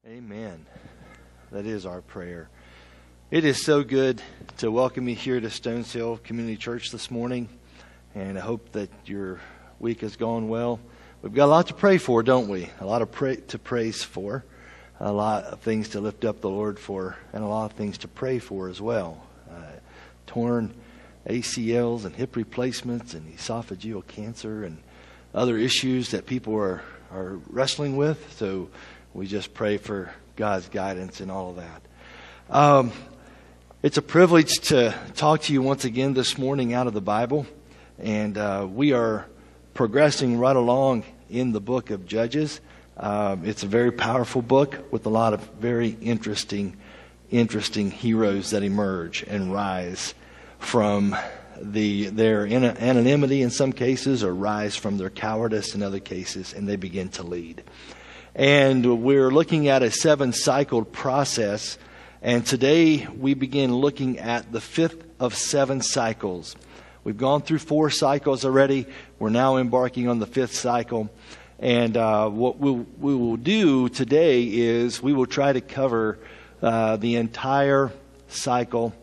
Amen. That is our prayer. It is so good to welcome you here to Stones Hill Community Church this morning, and I hope that your week has gone well. We've got a lot to pray for, don't we? A lot of to praise for, a lot of things to lift up the Lord for, and a lot of things to pray for as well. Torn ACLs and hip replacements and esophageal cancer and other issues that people are wrestling with. So we just pray for God's guidance in all of that. It's a privilege to talk to you once again this morning out of the Bible. And we are progressing right along in the book of Judges. It's a very powerful book with a lot of very interesting heroes that emerge and rise from their anonymity in some cases, or rise from their cowardice in other cases, and they begin to lead. And we're looking at a 7-cycled process. And today we begin looking at the 5th of 7 cycles. We've gone through 4 cycles already. We're now embarking on the 5th cycle. And what we will do today is we will try to cover the entire cycle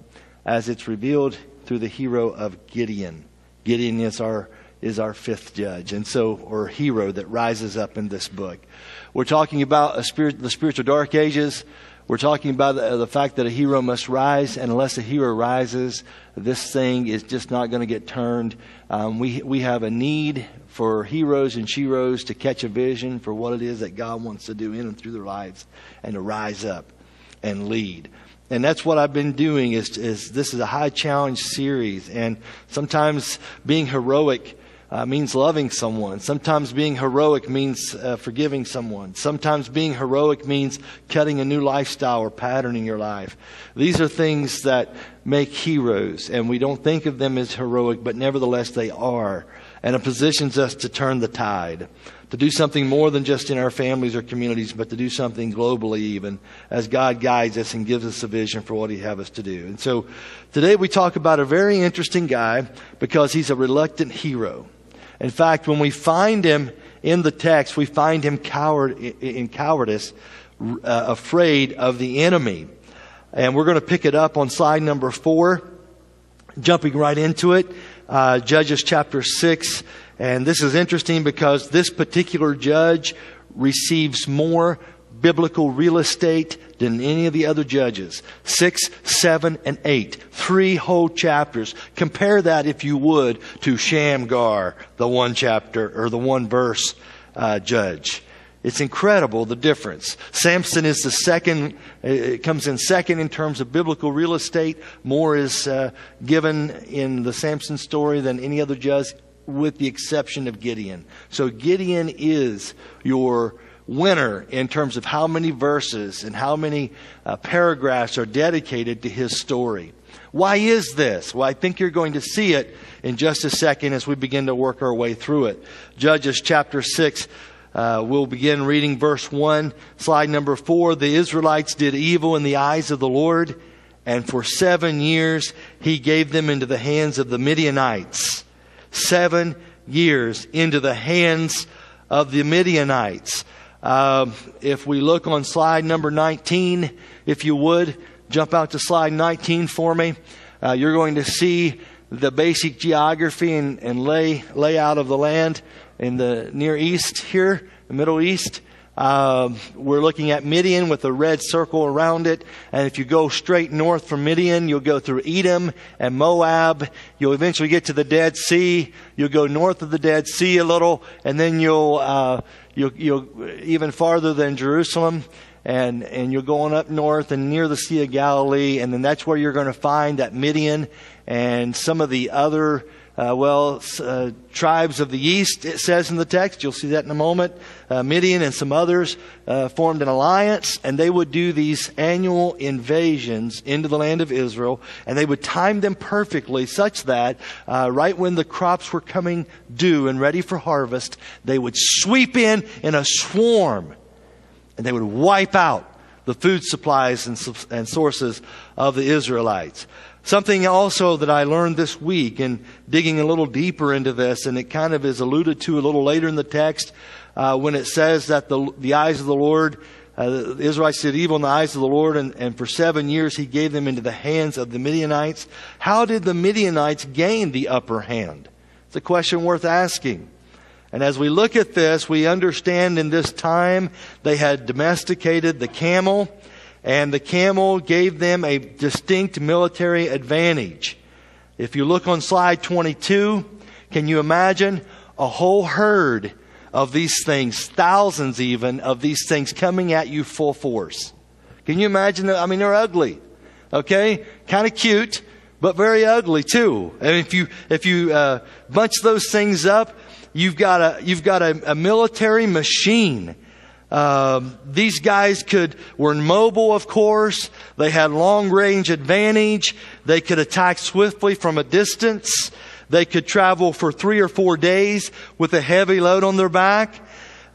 as it's revealed through the hero of Gideon. Gideon is our 5th judge, and so, or hero that rises up in this book. We're talking about the spiritual dark ages. We're talking about the fact that a hero must rise, and unless a hero rises, this thing is just not going to get turned. We have a need for heroes and sheroes to catch a vision for what it is that God wants to do in and through their lives, and to rise up and lead. And that's what I've been doing. Is this is a high challenge series, and sometimes being heroic means loving someone. Sometimes being heroic means forgiving someone. Sometimes being heroic means cutting a new lifestyle or pattern in your life. These are things that make heroes, and we don't think of them as heroic, but nevertheless they are. And it positions us to turn the tide, to do something more than just in our families or communities, but to do something globally even, as God guides us and gives us a vision for what He has us to do. And so today we talk about a very interesting guy because he's a reluctant hero. In fact, when we find him in the text, we find him in cowardice, afraid of the enemy. And we're going to pick it up on slide number 4, jumping right into it. Judges chapter 6. And this is interesting because this particular judge receives more biblical real estate than any of the other judges. 6, 7, and 8. 3 whole chapters. Compare that, if you would, to Shamgar, the 1 chapter or the 1 verse judge. It's incredible, the difference. Samson is the second. It comes in second in terms of biblical real estate. More is given in the Samson story than any other judge, with the exception of Gideon. So Gideon is your winner in terms of how many verses and how many paragraphs are dedicated to his story. Why is this? Well, I think you're going to see it in just a second as we begin to work our way through it. Judges chapter 6, we'll begin reading verse 1, slide number 4. The Israelites did evil in the eyes of the Lord, and for 7 years He gave them into the hands of the Midianites. 7 years into the hands of the Midianites. If we look on slide number 19, if you would, jump out to slide 19 for me. You're going to see the basic geography and layout of the land in the Near East here, the Middle East. We're looking at Midian with a red circle around it. And if you go straight north from Midian, you'll go through Edom and Moab. You'll eventually get to the Dead Sea. You'll go north of the Dead Sea a little, and then you'll even farther than Jerusalem, and you're going up north and near the Sea of Galilee, and then that's where you're going to find that Midian and some of the other tribes of the east, it says in the text. You'll see that in a moment. Midian and some others formed an alliance, and they would do these annual invasions into the land of Israel, and they would time them perfectly such that right when the crops were coming due and ready for harvest, they would sweep in a swarm, and they would wipe out the food supplies and sources of the Israelites. Something also that I learned this week in digging a little deeper into this, and it kind of is alluded to a little later in the text, when it says that the eyes of the Lord The Israelites did evil in the eyes of the Lord, and for 7 years he gave them into the hands of the Midianites. How did the Midianites gain the upper hand? It's a question worth asking. And as we look at this, we understand in this time they had domesticated the camel, and the camel gave them a distinct military advantage. If you look on slide 22, can you imagine a whole herd of these things, thousands even of these things coming at you full force? Can you imagine that? I mean, they're ugly. Okay? Kind of cute, but very ugly too. And if you bunch those things up, you've got a military machine. These guys were mobile, of course. They had long range advantage. They could attack swiftly from a distance. They could travel for 3 or 4 days with a heavy load on their back.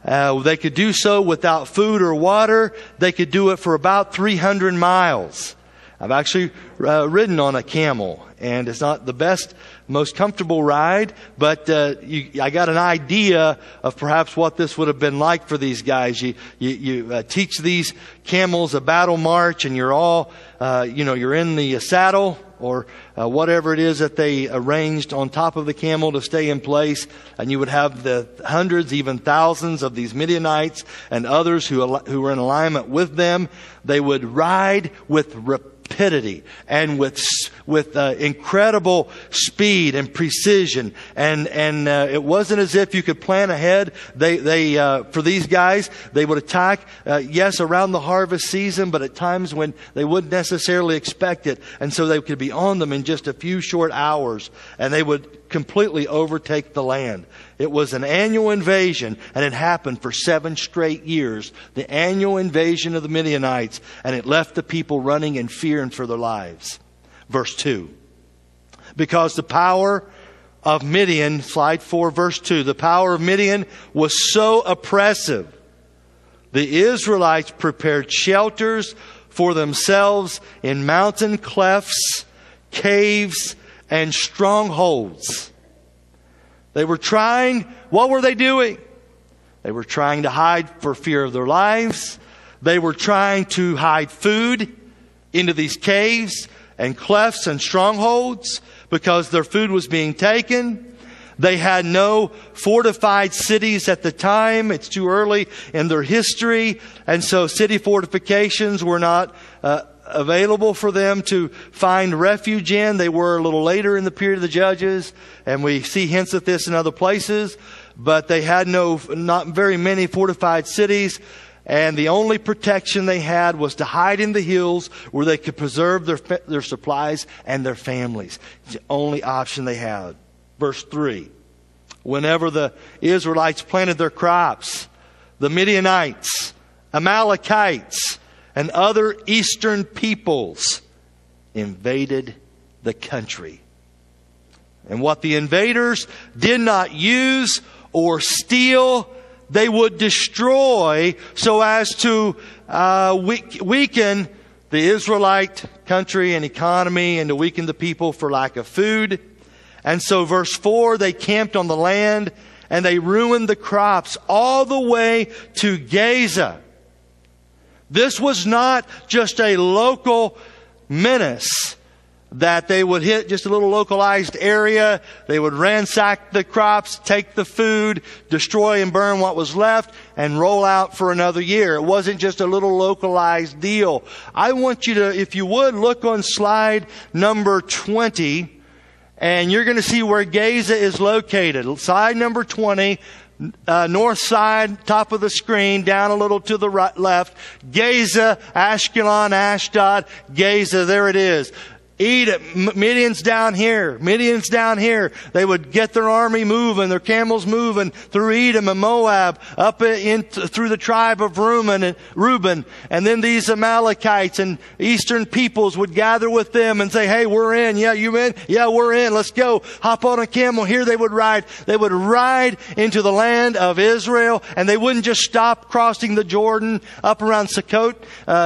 They could do so without food or water. They could do it for about 300 miles. I've actually ridden on a camel, and it's not the best, most comfortable ride, but I got an idea of perhaps what this would have been like for these guys. You teach these camels a battle march, and you're all, you're in the saddle, or whatever it is that they arranged on top of the camel to stay in place. And you would have the hundreds, even thousands of these Midianites and others who were in alignment with them. They would ride with rapidity and with incredible speed and precision. And it wasn't as if you could plan ahead. They for these guys, they would attack, yes, around the harvest season, but at times when they wouldn't necessarily expect it. And so they could be on them in just a few short hours, and they would completely overtake the land. It was an annual invasion, and it happened for 7 straight years. The annual invasion of the Midianites, and it left the people running in fear and for their lives. Verse 2. Because the power of Midian, slide 4, verse 2, the power of Midian was so oppressive, the Israelites prepared shelters for themselves in mountain clefts, caves, and strongholds. They were trying, what were they doing? They were trying to hide for fear of their lives. They were trying to hide food into these caves and clefts and strongholds because their food was being taken. They had no fortified cities at the time. It's too early in their history. And so city fortifications were not available for them to find refuge in. They were a little later in the period of the Judges, and we see hints of this in other places. But they had not very many fortified cities, and the only protection they had was to hide in the hills where they could preserve their supplies and their families. It's the only option they had. Verse 3. Whenever the Israelites planted their crops, the Midianites, Amalekites, and other eastern peoples invaded the country. And what the invaders did not use or steal, they would destroy so as to weaken the Israelite country and economy and to weaken the people for lack of food. And so verse 4, they camped on the land and they ruined the crops all the way to Gaza. This was not just a local menace that they would hit just a little localized area. They would ransack the crops, take the food, destroy and burn what was left, and roll out for another year. It wasn't just a little localized deal. I want you to, if you would, look on slide number 20, and you're going to see where Gaza is located. Slide number 20. North side, top of the screen, down a little to the right, left. Gaza, Ashkelon, Ashdod, Gaza, there it is. Edom, Midian's down here. Midian's down here. They would get their army moving, their camels moving through Edom and Moab, up through the tribe of Reuben. And then these Amalekites and eastern peoples would gather with them and say, hey, we're in. Yeah, you in? Yeah, we're in. Let's go. Hop on a camel. Here they would ride. They would ride into the land of Israel, and they wouldn't just stop crossing the Jordan up around Sukkot.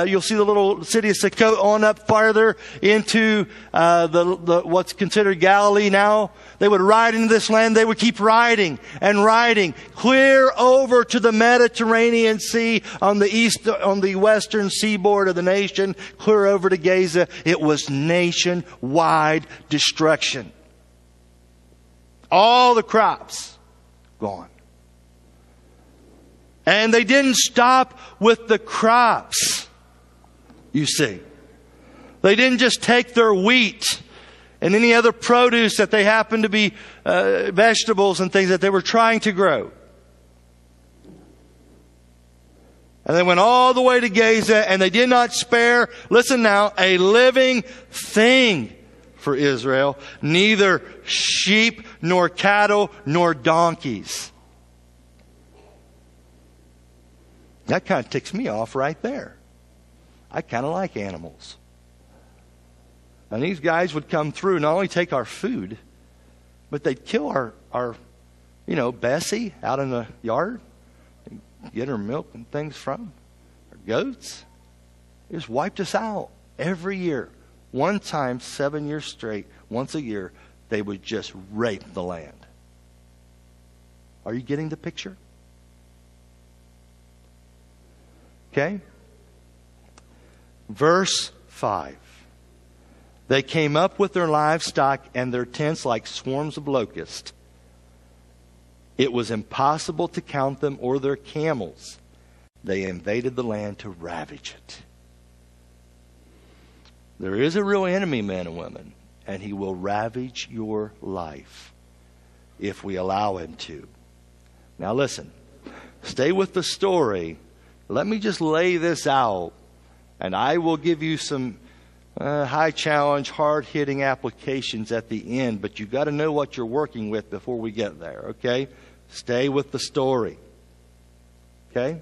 You'll see the little city of Sukkot on up farther into into what's considered Galilee now, they would ride into this land. They would keep riding and riding clear over to the Mediterranean Sea on the western seaboard of the nation, clear over to Gaza. It was nationwide destruction. All the crops gone. And they didn't stop with the crops, you see. They didn't just take their wheat and any other produce that they happened to be vegetables and things that they were trying to grow. And they went all the way to Gaza, and they did not spare, listen now, a living thing for Israel, neither sheep nor cattle nor donkeys. That kind of ticks me off right there. I kind of like animals. And these guys would come through, not only take our food, but they'd kill our Bessie out in the yard, and get her milk and things from, our goats. They just wiped us out every year. One time, 7 years straight, once a year, they would just rape the land. Are you getting the picture? Okay? Verse 5. They came up with their livestock and their tents like swarms of locusts. It was impossible to count them or their camels. They invaded the land to ravage it. There is a real enemy, men and women, and he will ravage your life if we allow him to. Now listen, stay with the story. Let me just lay this out, and I will give you some high challenge, hard-hitting applications at the end, but you've got to know what you're working with before we get there, okay? Stay with the story. Okay?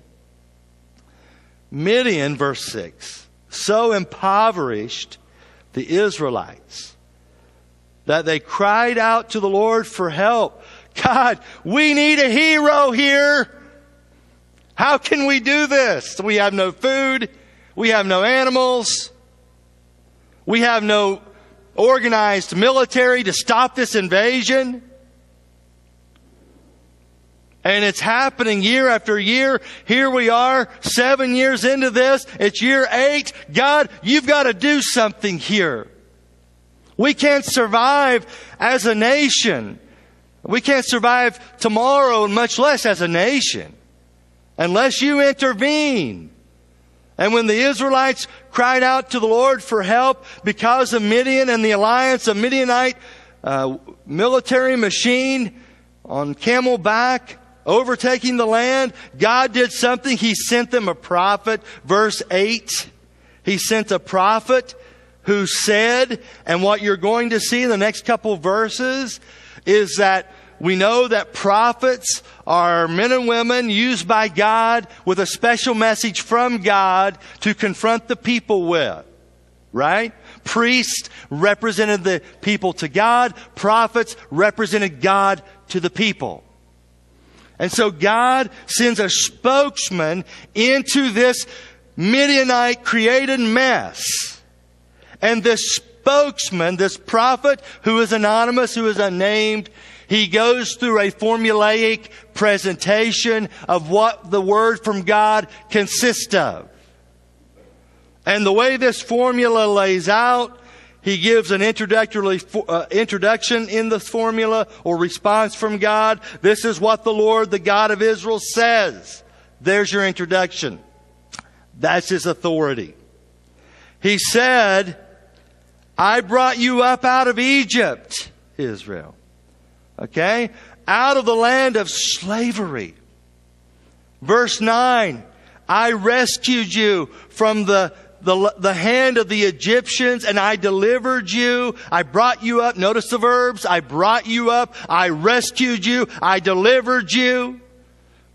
Midian, verse 6, so impoverished the Israelites that they cried out to the Lord for help. God, we need a hero here. How can we do this? We have no food. We have no animals. We have no organized military to stop this invasion. And it's happening year after year. Here we are, 7 years into this. It's year 8. God, you've got to do something here. We can't survive as a nation. We can't survive tomorrow, much less as a nation, unless you intervene. And when the Israelites cried out to the Lord for help because of Midian and the alliance of Midianite military machine on camelback overtaking the land, God did something. He sent them a prophet. Verse 8, He sent a prophet who said, and what you're going to see in the next couple verses is that we know that prophets are men and women used by God with a special message from God to confront the people with. Right? Priests represented the people to God. Prophets represented God to the people. And so God sends a spokesman into this Midianite created mess. And this spokesman, this prophet who is anonymous, who is unnamed, he goes through a formulaic presentation of what the word from God consists of. And the way this formula lays out, he gives an introduction in the formula or response from God. This is what the Lord, the God of Israel, says. There's your introduction. That's His authority. He said, I brought you up out of Egypt, Israel. Okay? Out of the land of slavery. Verse 9, I rescued you from the hand of the Egyptians, and I delivered you. I brought you up. Notice the verbs. I brought you up. I rescued you. I delivered you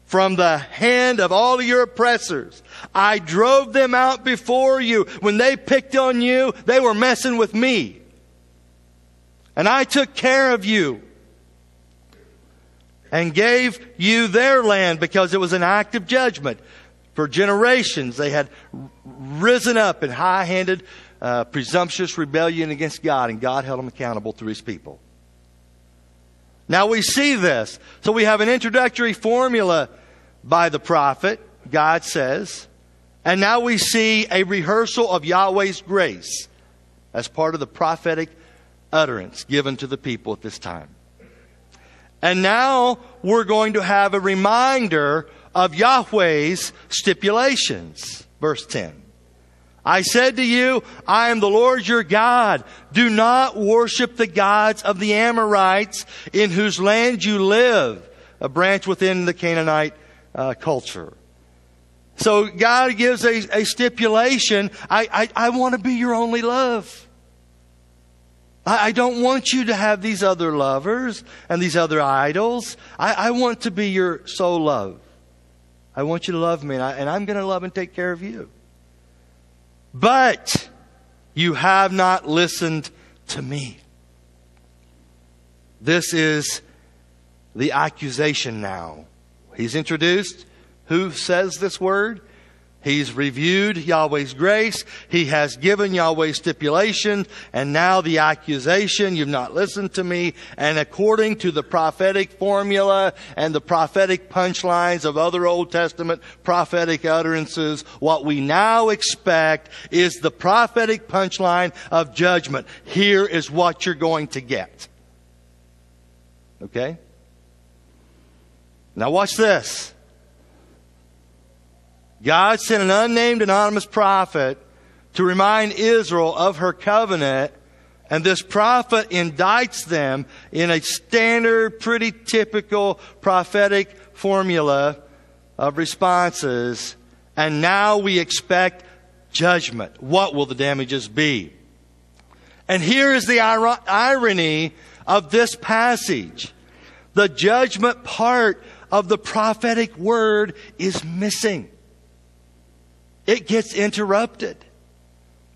from the hand of all of your oppressors. I drove them out before you. When they picked on you, they were messing with me. And I took care of you and gave you their land because it was an act of judgment. For generations, they had risen up in high-handed presumptuous rebellion against God, and God held them accountable through his people. Now we see this. So we have an introductory formula by the prophet, God says, and now we see a rehearsal of Yahweh's grace as part of the prophetic utterance given to the people at this time. And now we're going to have a reminder of Yahweh's stipulations. Verse 10. I said to you, I am the Lord your God. Do not worship the gods of the Amorites in whose land you live. A branch within the Canaanite culture. So God gives a stipulation. I want to be your only love. I don't want you to have these other lovers and these other idols. I want to be your sole love. I want you to love me, and I'm going to love and take care of you. But you have not listened to me. This is the accusation now. He's introduced who says this word. He's reviewed Yahweh's grace. He has given Yahweh's stipulation. And now the accusation, you've not listened to me. And according to the prophetic formula and the prophetic punchlines of other Old Testament prophetic utterances, what we now expect is the prophetic punchline of judgment. Here is what you're going to get. Okay? Now watch this. God sent an unnamed anonymous prophet to remind Israel of her covenant, and this prophet indicts them in a standard, pretty typical prophetic formula of responses. And now we expect judgment. What will the damages be? And here is the irony of this passage. The judgment part of the prophetic word is missing. It gets interrupted.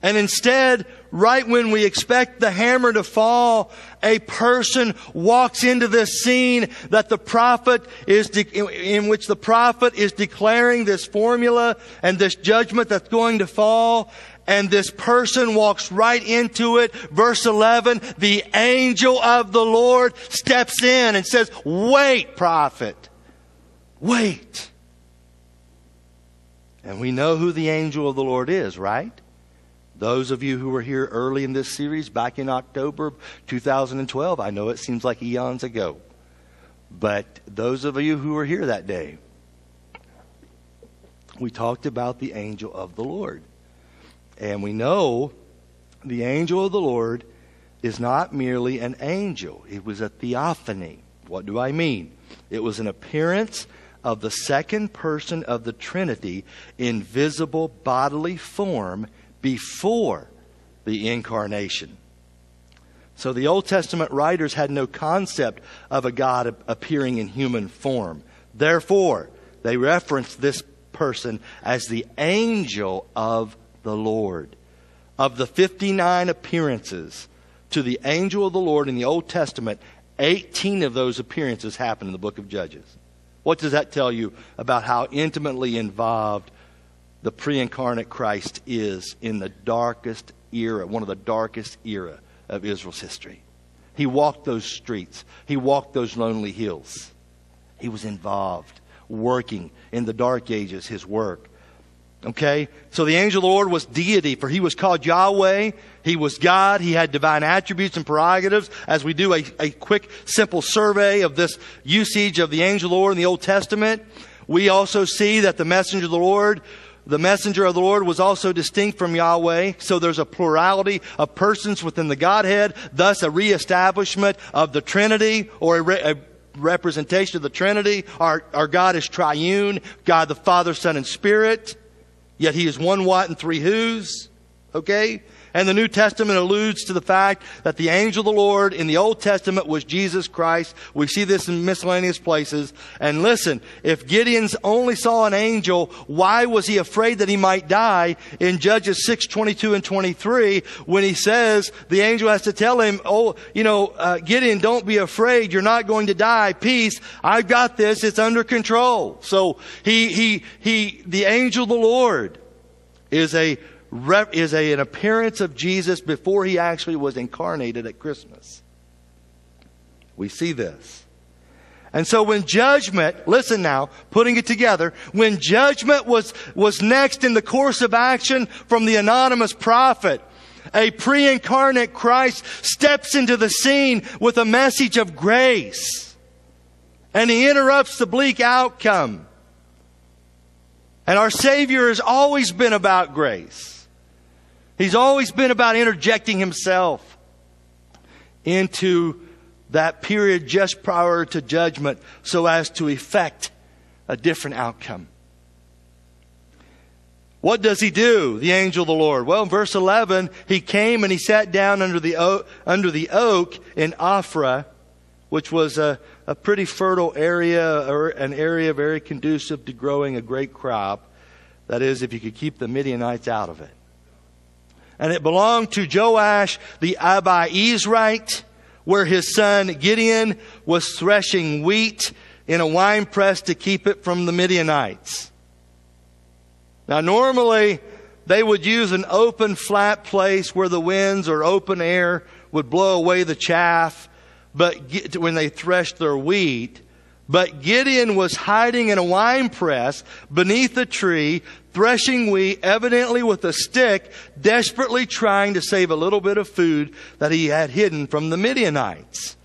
And instead, right when we expect the hammer to fall, a person walks into this scene that the prophet is in which the prophet is declaring this formula and this judgment that's going to fall. And this person walks right into it. Verse 11, the angel of the Lord steps in and says, "Wait, prophet, wait." And we know who the angel of the Lord is, right? Those of you who were here early in this series, back in October 2012, I know it seems like eons ago. But those of you who were here that day, we talked about the angel of the Lord. And we know the angel of the Lord is not merely an angel. It was a theophany. What do I mean? It was an appearance of the second person of the Trinity in visible bodily form before the incarnation. So the Old Testament writers had no concept of a God appearing in human form. Therefore, they referenced this person as the angel of the Lord. Of the 59 appearances to the angel of the Lord in the Old Testament, 18 of those appearances happen in the book of Judges. What does that tell you about how intimately involved the pre-incarnate Christ is in the darkest era, one of the darkest era of Israel's history? He walked those streets. He walked those lonely hills. He was involved, working in the dark ages, his work. Okay? So the angel of the Lord was deity, for he was called Yahweh. He was God. He had divine attributes and prerogatives. As we do a quick, simple survey of this usage of the angel of the Lord in the Old Testament, we also see that the messenger of the Lord was also distinct from Yahweh. So there's a plurality of persons within the Godhead, thus a reestablishment of the Trinity, or a representation of the Trinity. Our God is triune, God the Father, Son, and Spirit. Yet he is one what and three whos. Okay? And the New Testament alludes to the fact that the angel of the Lord in the Old Testament was Jesus Christ. We see this in miscellaneous places. And listen, if Gideon only saw an angel, why was he afraid that he might die? In Judges 6:22 and 23, when he says, the angel has to tell him, Gideon, don't be afraid. You're not going to die. Peace. I've got this. It's under control. So the angel of the Lord is a an appearance of Jesus before he actually was incarnated at Christmas. We see this. And so when judgment, listen now, putting it together, when judgment was next in the course of action from the anonymous prophet, a pre-incarnate Christ steps into the scene with a message of grace. And he interrupts the bleak outcome. And our Savior has always been about grace. He's always been about interjecting himself into that period just prior to judgment so as to effect a different outcome. What does he do, the angel of the Lord? Well, in verse 11, he came and he sat down under the oak in Ophrah, which was a pretty fertile area, or an area very conducive to growing a great crop. That is, if you could keep the Midianites out of it. And it belonged to Joash the Abiezrite, where his son Gideon was threshing wheat in a winepress to keep it from the Midianites. Now, normally, they would use an open, flat place where the winds or open air would blow away the chaff when they threshed their wheat. But Gideon was hiding in a winepress beneath a tree, threshing wheat, evidently with a stick, desperately trying to save a little bit of food that he had hidden from the Midianites.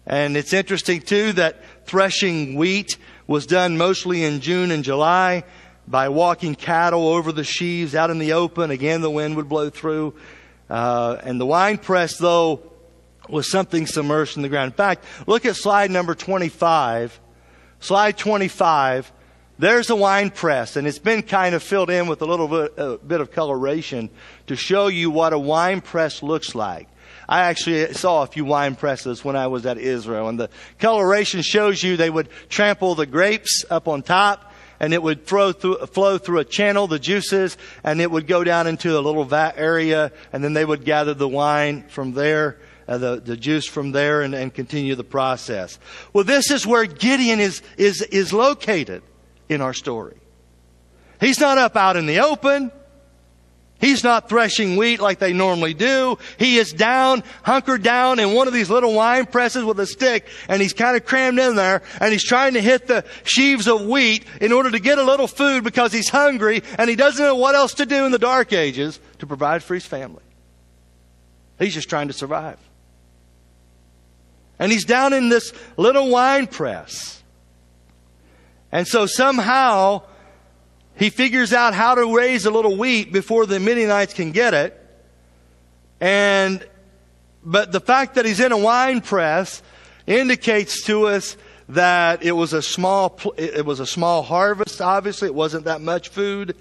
And it's interesting, too, that threshing wheat was done mostly in June and July by walking cattle over the sheaves out in the open. Again, the wind would blow through. And the winepress, though, was something submerged in the ground. In fact, look at slide number 25. Slide 25. There's a wine press, and it's been kind of filled in with a little bit of coloration to show you what a wine press looks like. I actually saw a few wine presses when I was at Israel, and the coloration shows you they would trample the grapes up on top, and it would flow through a channel, the juices, and it would go down into a little vat area, and then they would gather the wine from there, the juice from there, and continue the process. Well, this is where Gideon is located in our story. He's not up out in the open. He's not threshing wheat like they normally do. He is down, hunkered down in one of these little wine presses with a stick, and he's kind of crammed in there, and he's trying to hit the sheaves of wheat in order to get a little food because he's hungry, and he doesn't know what else to do in the dark ages to provide for his family. He's just trying to survive. And he's down in this little wine press. And so somehow he figures out how to raise a little wheat before the Midianites can get it. But the fact that he's in a wine press indicates to us that it was a small harvest. Obviously, it wasn't that much food.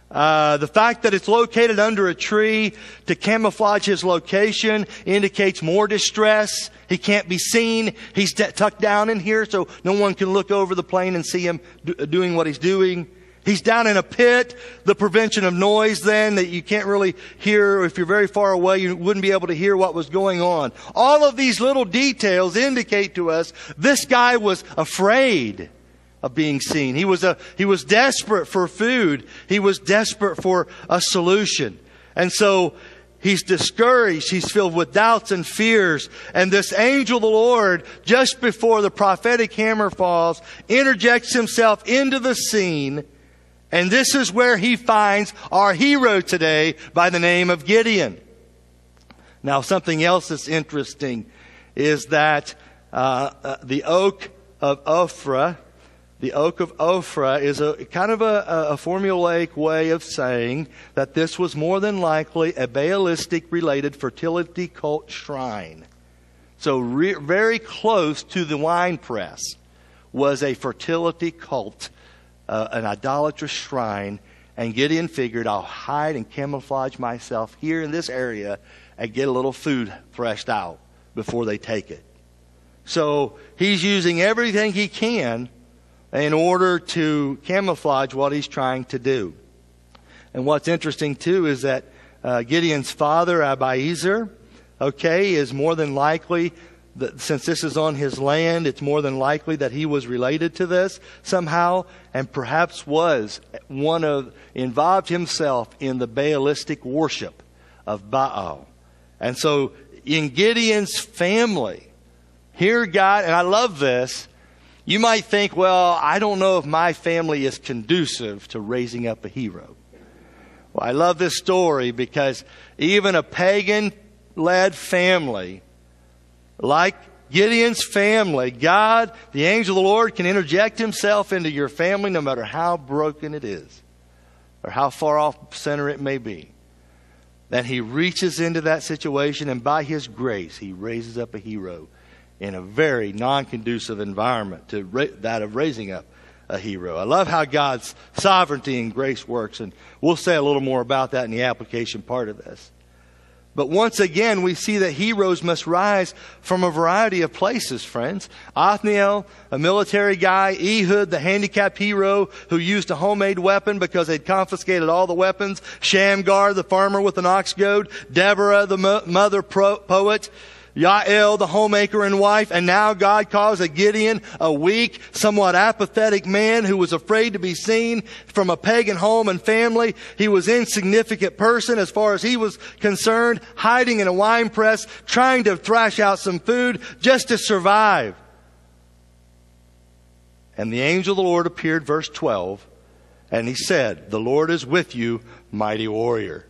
The fact that it's located under a tree to camouflage his location indicates more distress. He can't be seen. He's tucked down in here so no one can look over the plain and see him doing what he's doing. He's down in a pit, the prevention of noise then that you can't really hear. If you're very far away, you wouldn't be able to hear what was going on. All of these little details indicate to us this guy was afraid of being seen. He was desperate for food. He was desperate for a solution. And so he's discouraged. He's filled with doubts and fears. And this angel of the Lord, just before the prophetic hammer falls, interjects himself into the scene. And this is where he finds our hero today by the name of Gideon. Now, something else that's interesting is that the oak of Ophrah, the oak of Ophrah is a kind of a formulaic way of saying that this was more than likely a Baalistic related fertility cult shrine. So very close to the wine press was a fertility cult, an idolatrous shrine. And Gideon figured, I'll hide and camouflage myself here in this area and get a little food threshed out before they take it. So he's using everything he can in order to camouflage what he's trying to do. And what's interesting, too, is that Gideon's father, Abiezer, is more than likely since this is on his land, it's more than likely that he was related to this somehow, and perhaps involved himself in the Baalistic worship of Baal. And so in Gideon's family, here God, and I love this, you might think, well, I don't know if my family is conducive to raising up a hero. Well, I love this story because even a pagan-led family, like Gideon's family, God, the angel of the Lord, can interject himself into your family no matter how broken it is or how far off center it may be. Then he reaches into that situation, and by his grace, he raises up a hero in a very non-conducive environment to that of raising up a hero. I love how God's sovereignty and grace works, and we'll say a little more about that in the application part of this. But once again, we see that heroes must rise from a variety of places, friends. Othniel, a military guy. Ehud, the handicapped hero who used a homemade weapon because they'd confiscated all the weapons. Shamgar, the farmer with an ox goad. Deborah, the mother poet. Yael, the homemaker and wife. And now God calls a Gideon, a weak, somewhat apathetic man who was afraid to be seen from a pagan home and family. He was an insignificant person as far as he was concerned, hiding in a wine press, trying to thrash out some food just to survive. And the angel of the Lord appeared, verse 12, and he said, "The Lord is with you, mighty warrior."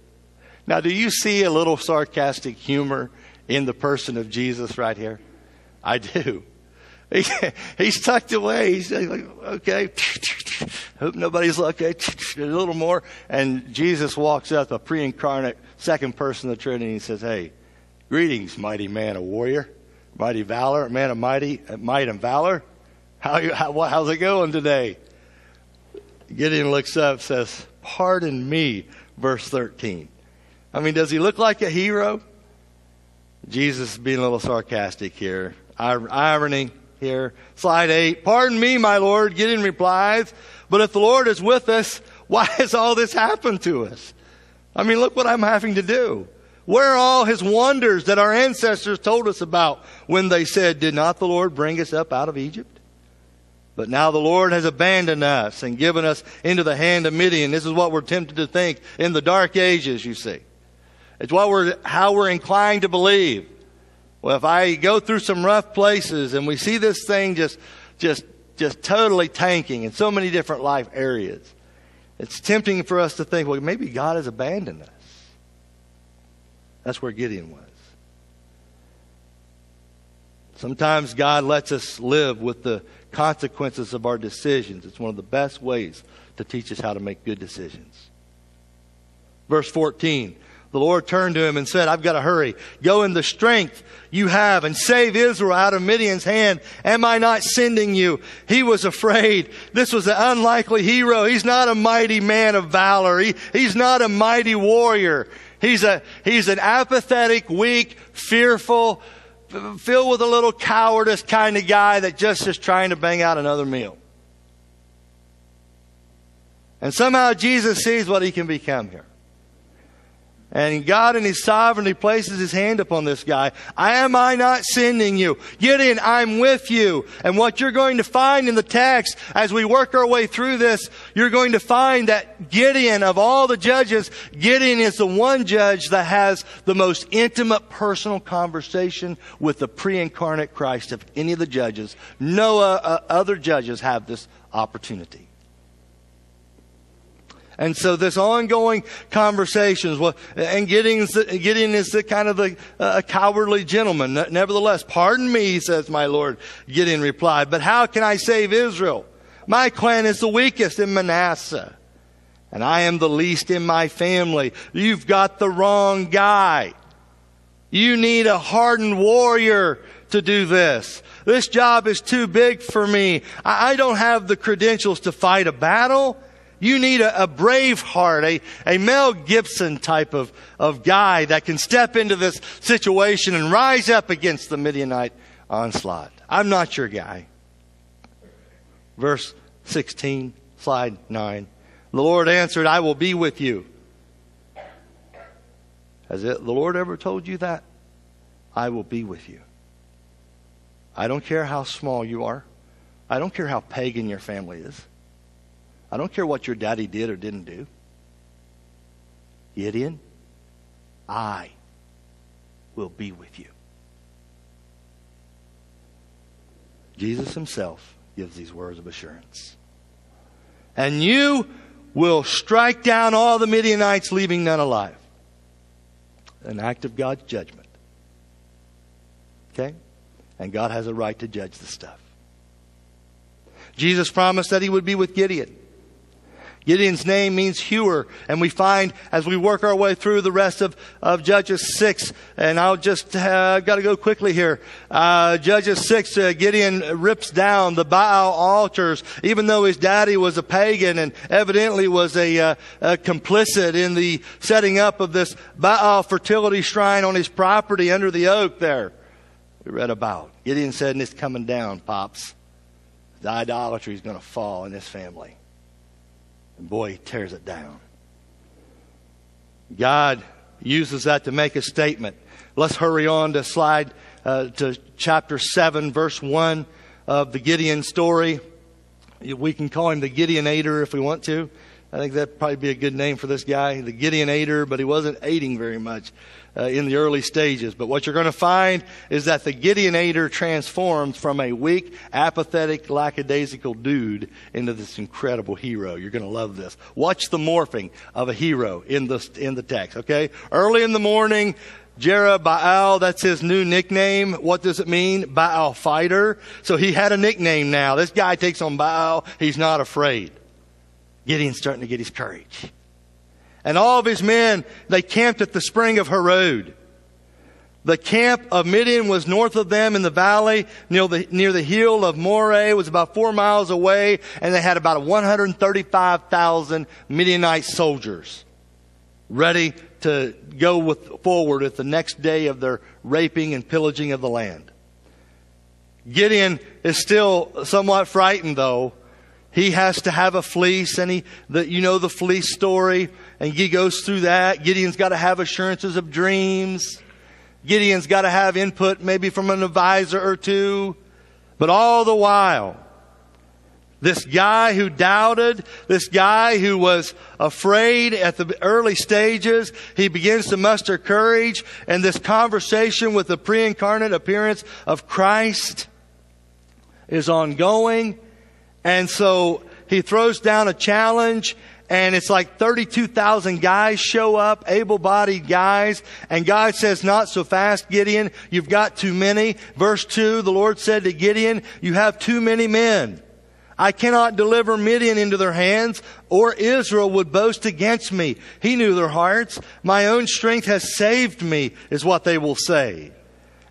Now, do you see a little sarcastic humor in the person of Jesus right here? I do. He's tucked away. He's like, okay, hope nobody's looking. A little more. And Jesus walks up, a pre-incarnate second person of the Trinity, and he says, "Hey, greetings, mighty man of warrior, mighty valor, man of might and valor. How's it going today?" Gideon looks up, says, "Pardon me," verse 13. I mean, does he look like a hero? Jesus being a little sarcastic here. Irony here. Slide 8. "Pardon me, my Lord," Gideon replies, "but if the Lord is with us, why has all this happened to us? I mean, look what I'm having to do. Where are all his wonders that our ancestors told us about when they said, 'Did not the Lord bring us up out of Egypt?' But now the Lord has abandoned us and given us into the hand of Midian." This is what we're tempted to think in the dark ages, you see. It's how we're inclined to believe. Well, if I go through some rough places and we see this thing just totally tanking in so many different life areas, it's tempting for us to think, well, maybe God has abandoned us. That's where Gideon was. Sometimes God lets us live with the consequences of our decisions. It's one of the best ways to teach us how to make good decisions. Verse 14. The Lord turned to him and said, "I've got to hurry. Go in the strength you have and save Israel out of Midian's hand. Am I not sending you?" He was afraid. This was an unlikely hero. He's not a mighty man of valor. He's not a mighty warrior. He's an apathetic, weak, fearful, filled with a little cowardice kind of guy that just is trying to bang out another meal. And somehow Jesus sees what he can become here. And God in his sovereignty places his hand upon this guy. Am I not sending you? Gideon, I'm with you. And what you're going to find in the text as we work our way through this, you're going to find that Gideon, of all the judges, Gideon is the one judge that has the most intimate personal conversation with the pre-incarnate Christ of any of the judges. No other judges have this opportunity. And so this ongoing conversations, and Gideon is the kind of a cowardly gentleman. Nevertheless, "Pardon me," says my Lord, Gideon replied, "but how can I save Israel? My clan is the weakest in Manasseh, and I am the least in my family. You've got the wrong guy. You need a hardened warrior to do this. This job is too big for me. I don't have the credentials to fight a battle. You need a brave heart, a Mel Gibson type of guy that can step into this situation and rise up against the Midianite onslaught. I'm not your guy." Verse 16, slide 9. The Lord answered, "I will be with you." Has the Lord ever told you that? I will be with you. I don't care how small you are. I don't care how pagan your family is. I don't care what your daddy did or didn't do. Gideon, I will be with you. Jesus himself gives these words of assurance. And you will strike down all the Midianites, leaving none alive. An act of God's judgment. Okay? And God has a right to judge the stuff. Jesus promised that he would be with Gideon. Gideon's name means hewer. And we find as we work our way through the rest of Judges 6, and I'll just got to go quickly here. Judges 6, Gideon rips down the Baal altars, even though his daddy was a pagan and evidently was a complicit in the setting up of this Baal fertility shrine on his property under the oak there. We read about. Gideon said, and it's coming down, Pops. The idolatry is going to fall in this family. And boy, he tears it down. God uses that to make a statement. Let's hurry on to slide to chapter 7, verse 1 of the Gideon story. We can call him the Gideonator if we want to. I think that'd probably be a good name for this guy, the Gideonator, but he wasn't aiding very much in the early stages. But what you're going to find is that the Gideonator transforms from a weak, apathetic, lackadaisical dude into this incredible hero. You're going to love this. Watch the morphing of a hero in the text, okay? Early in the morning, Jerubbaal, that's his new nickname. What does it mean? Baal fighter. So he had a nickname now. This guy takes on Baal. He's not afraid. Gideon's starting to get his courage. And all of his men, they camped at the spring of Harod. The camp of Midian was north of them in the valley near the hill of Moreh. It was about 4 miles away, and they had about 135,000 Midianite soldiers ready to go forward at the next day of their raping and pillaging of the land. Gideon is still somewhat frightened, though. He has to have a fleece, and the fleece story, and he goes through that. Gideon's got to have assurances of dreams. Gideon's got to have input maybe from an advisor or two. But all the while, this guy who doubted, this guy who was afraid at the early stages, he begins to muster courage, and this conversation with the pre-incarnate appearance of Christ is ongoing. And so he throws down a challenge, and it's like 32,000 guys show up, able-bodied guys. And God says, not so fast, Gideon. You've got too many. Verse 2, the Lord said to Gideon, you have too many men. I cannot deliver Midian into their hands, or Israel would boast against me. He knew their hearts. My own strength has saved me, is what they will say.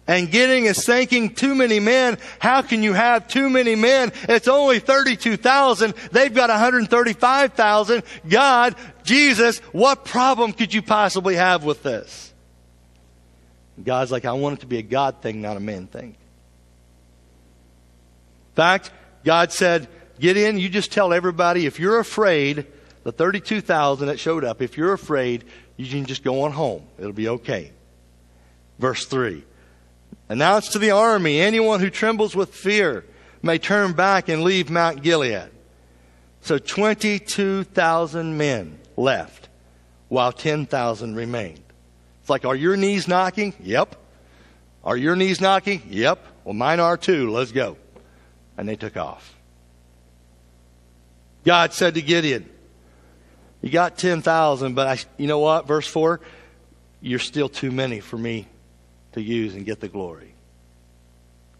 And Gideon is thinking, too many men. How can you have too many men? It's only 32,000. They've got 135,000. God, Jesus, what problem could you possibly have with this? God's like, I want it to be a God thing, not a man thing. In fact, God said, Gideon, you just tell everybody, if you're afraid, the 32,000 that showed up, if you're afraid, you can just go on home. It'll be okay. Verse 3. Announce to the army, anyone who trembles with fear may turn back and leave Mount Gilead. So 22,000 men left, while 10,000 remained. It's like, are your knees knocking? Yep. Are your knees knocking? Yep. Well, mine are too. Let's go. And they took off. God said to Gideon, you got 10,000, but you know what? Verse 4, you're still too many for me to use and get the glory.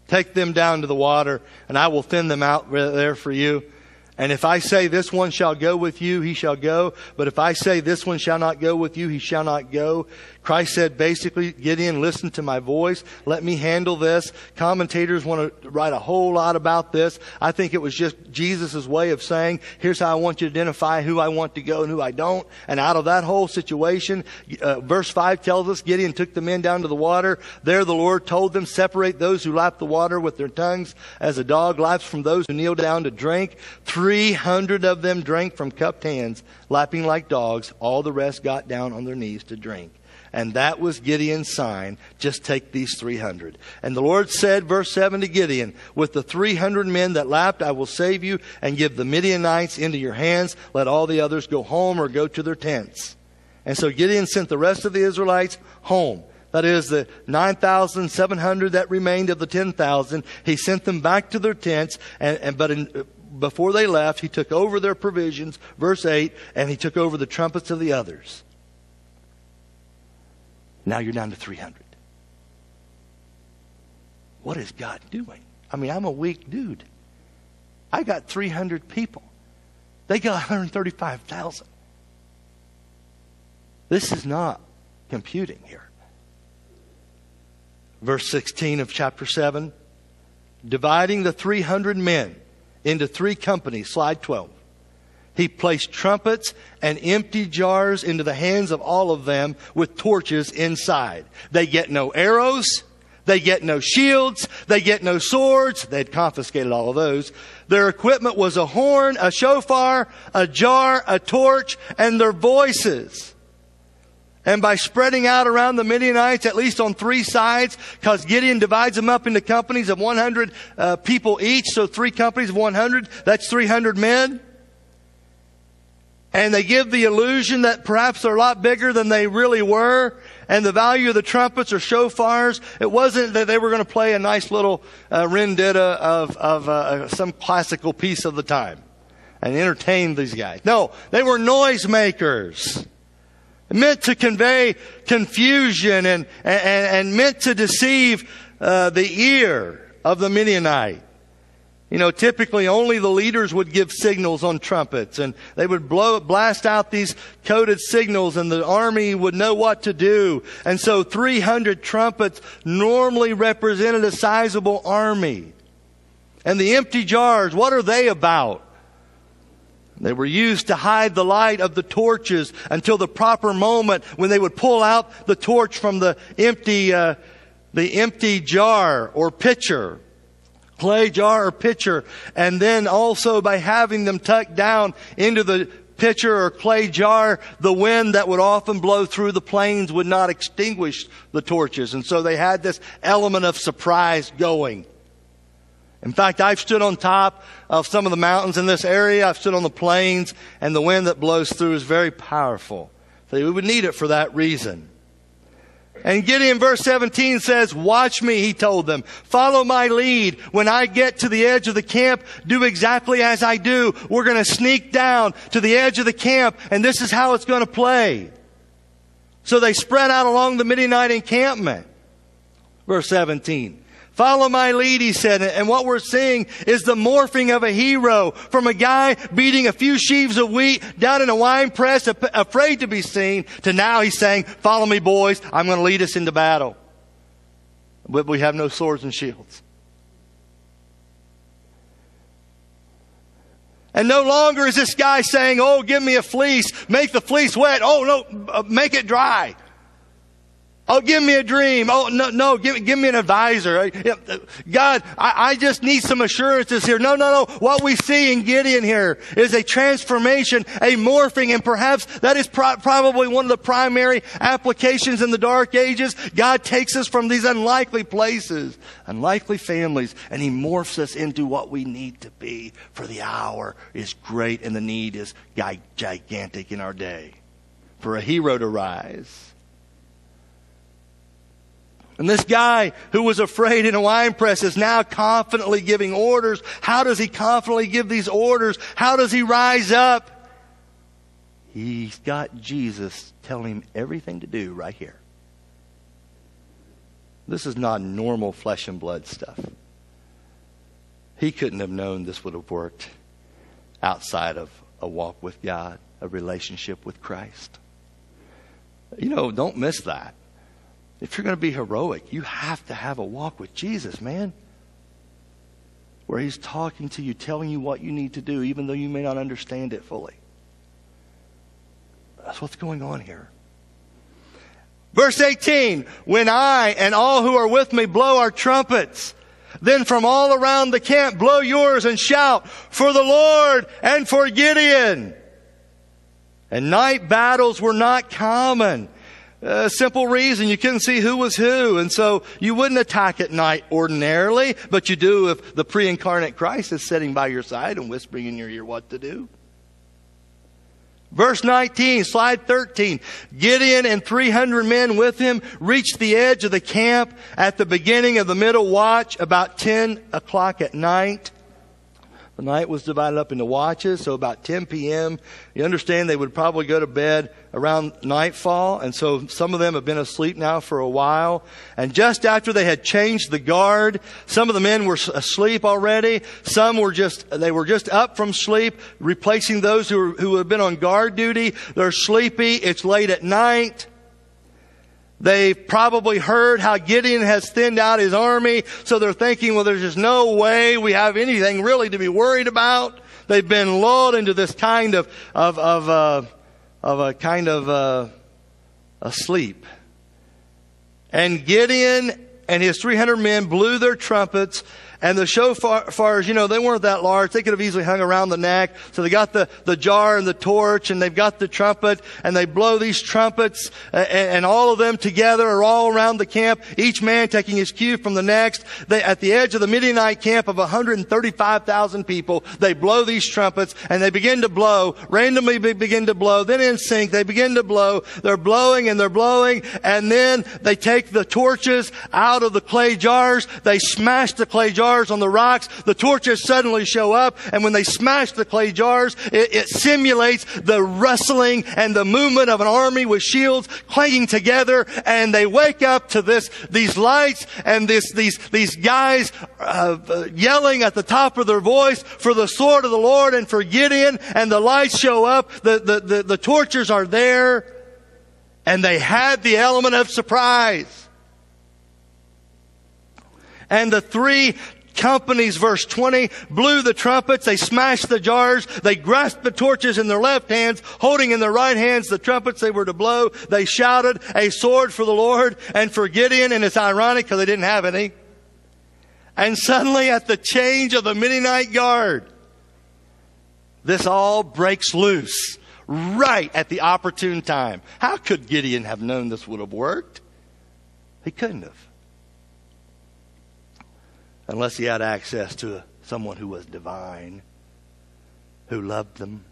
Take them down to the water, and I will thin them out there for you. And if I say this one shall go with you, he shall go. But if I say this one shall not go with you, he shall not go. Christ said basically, Gideon, listen to my voice. Let me handle this. Commentators want to write a whole lot about this. I think it was just Jesus' way of saying, here's how I want you to identify who I want to go and who I don't. And out of that whole situation, verse 5 tells us Gideon took the men down to the water. There the Lord told them, separate those who lap the water with their tongues as a dog laps from those who kneel down to drink. 3 300 of them drank from cupped hands, lapping like dogs. All the rest got down on their knees to drink. And that was Gideon's sign. Just take these 300. And the Lord said, verse 7 to Gideon, with the 300 men that lapped, I will save you and give the Midianites into your hands. Let all the others go home or go to their tents. And so Gideon sent the rest of the Israelites home. That is the 9,700 that remained of the 10,000. He sent them back to their tents. Before they left, he took over their provisions, verse 8, and he took over the trumpets of the others. Now you're down to 300. What is God doing? I mean, I'm a weak dude. I got 300 people. They got 135,000. This is not computing here. Verse 16 of chapter 7. Dividing the 300 men into 3 companies. Slide 12. He placed trumpets and empty jars into the hands of all of them with torches inside. They get no arrows. They get no shields. They get no swords. They'd confiscated all of those. Their equipment was a horn, a shofar, a jar, a torch, and their voices. And by spreading out around the Midianites, at least on 3 sides, because Gideon divides them up into companies of 100 people each, so 3 companies of 100, that's 300 men. And they give the illusion that perhaps they're a lot bigger than they really were. And the value of the trumpets or shofars, it wasn't that they were going to play a nice little rendition of some classical piece of the time and entertain these guys. No, they were noisemakers. Meant to convey confusion and meant to deceive the ear of the Midianite. You know, typically only the leaders would give signals on trumpets, and they would blast out these coded signals, and the army would know what to do. And so 300 trumpets normally represented a sizable army. And the empty jars, what are they about? They were used to hide the light of the torches until the proper moment when they would pull out the torch from the empty jar or pitcher. Clay jar or pitcher, and then also by having them tucked down into the pitcher or clay jar, the wind that would often blow through the plains would not extinguish the torches. And so they had this element of surprise going. In fact, I've stood on top of some of the mountains in this area. I've stood on the plains, and the wind that blows through is very powerful. So we would need it for that reason. And Gideon, verse 17 says, watch me, he told them. Follow my lead. When I get to the edge of the camp, do exactly as I do. We're going to sneak down to the edge of the camp, and this is how it's going to play. So they spread out along the Midianite encampment. Verse 17. Follow my lead, he said. And what we're seeing is the morphing of a hero from a guy beating a few sheaves of wheat down in a wine press, afraid to be seen, to now he's saying, follow me, boys. I'm going to lead us into battle. But we have no swords and shields. And no longer is this guy saying, oh, give me a fleece. Make the fleece wet. Oh, no, make it dry. Oh, give me a dream. Oh, no, give me an advisor. God, I just need some assurances here. No. What we see in Gideon here is a transformation, a morphing, and perhaps that is probably one of the primary applications in the Dark Ages. God takes us from these unlikely places, unlikely families, and He morphs us into what we need to be, for the hour is great and the need is gigantic in our day for a hero to rise. And this guy who was afraid in a wine press is now confidently giving orders. How does he confidently give these orders? How does he rise up? He's got Jesus telling him everything to do right here. This is not normal flesh and blood stuff. He couldn't have known this would have worked outside of a walk with God, a relationship with Christ. You know, don't miss that. If you're going to be heroic, you have to have a walk with Jesus, man. Where He's talking to you, telling you what you need to do, even though you may not understand it fully. That's what's going on here. Verse 18, when I and all who are with me blow our trumpets, Then from all around the camp, blow yours and shout, for the Lord and for Gideon. And night battles were not common. Simple reason, you couldn't see who was who. And so you wouldn't attack at night ordinarily, but you do if the pre-incarnate Christ is sitting by your side and whispering in your ear what to do. Verse 19, slide 13. Gideon and 300 men with him reached the edge of the camp at the beginning of the middle watch, about 10 o'clock at night. The night was divided up into watches, so about 10 p.m. You understand they would probably go to bed around nightfall, and so some of them have been asleep now for a while. And just after they had changed the guard, some of the men were asleep already. Some were just up from sleep, replacing those who had been on guard duty. They're sleepy. It's late at night. They've probably heard how Gideon has thinned out his army, so they're thinking, well, there's just no way we have anything really to be worried about. They've been lulled into this kind of a sleep. And Gideon and his 300 men blew their trumpets. And the shofars, they weren't that large. They could have easily hung around the neck. So they got the jar and the torch, and they've got the trumpet, and they blow these trumpets, and all of them together are all around the camp, each man taking his cue from the next. At the edge of the Midianite camp of 135,000 people, they blow these trumpets, and they begin to blow, randomly begin to blow, then in sync, they begin to blow. They're blowing, and then they take the torches out of the clay jars. They smash the clay jars on the rocks. The torches suddenly show up, and when they smash the clay jars, it simulates the rustling and the movement of an army with shields clanging together, and they wake up to these lights and these guys yelling at the top of their voice for the sword of the Lord and for Gideon, and the lights show up, the torches are there, and they had the element of surprise. And the three companies, verse 20, blew the trumpets. They smashed the jars. They grasped the torches in their left hands, holding in their right hands the trumpets they were to blow. They shouted, a sword for the Lord and for Gideon. And it's ironic because they didn't have any. And suddenly at the change of the Midianite guard, this all breaks loose right at the opportune time. How could Gideon have known this would have worked? He couldn't have. Unless he had access to someone who was divine, who loved them,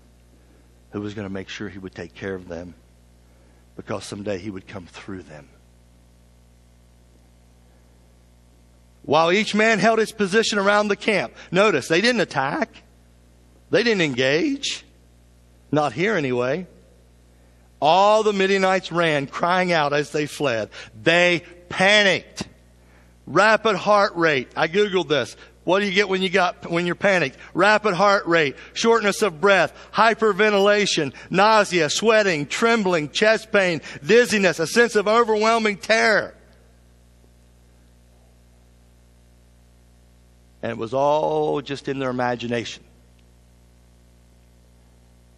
who was going to make sure he would take care of them, because someday he would come through them. While each man held his position around the camp. Notice, they didn't attack. They didn't engage. Not here anyway. All the Midianites ran, crying out as they fled. They panicked. Rapid heart rate. I Googled this. What do you get when you're panicked? Rapid heart rate, shortness of breath, hyperventilation, nausea, sweating, trembling, chest pain, dizziness, a sense of overwhelming terror. And it was all just in their imagination.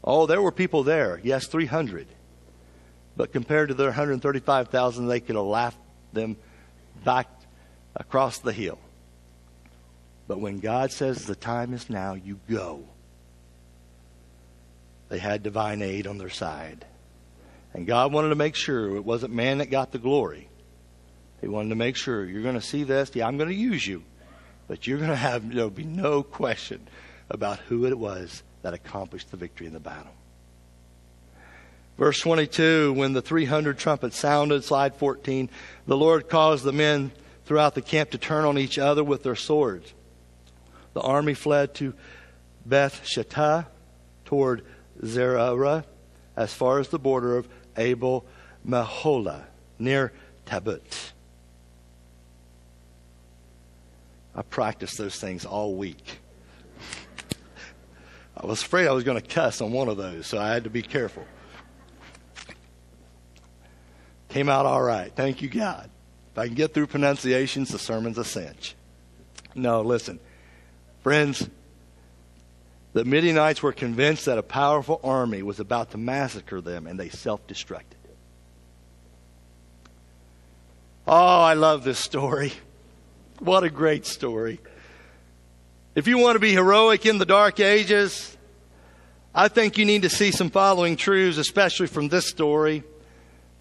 Oh, there were people there. Yes, 300. But compared to their 135,000, they could have laughed them back across the hill. But when God says the time is now, you go. They had divine aid on their side. And God wanted to make sure it wasn't man that got the glory. He wanted to make sure, you're going to see this. Yeah, I'm going to use you. But you're going to have, there'll be no question about who it was that accomplished the victory in the battle. Verse 22, when the 300 trumpets sounded, slide 14, the Lord caused the men throughout the camp to turn on each other with their swords. The army fled to Beth Shittah toward Zerah as far as the border of Abel Meholah near Tabut. I practiced those things all week. I was afraid I was going to cuss on one of those, so I had to be careful. Came out all right. Thank you, God. If I can get through pronunciations, the sermon's a cinch. No, listen. Friends, the Midianites were convinced that a powerful army was about to massacre them, and they self-destructed. Oh, I love this story. What a great story. If you want to be heroic in the dark ages, I think you need to see some following truths, especially from this story.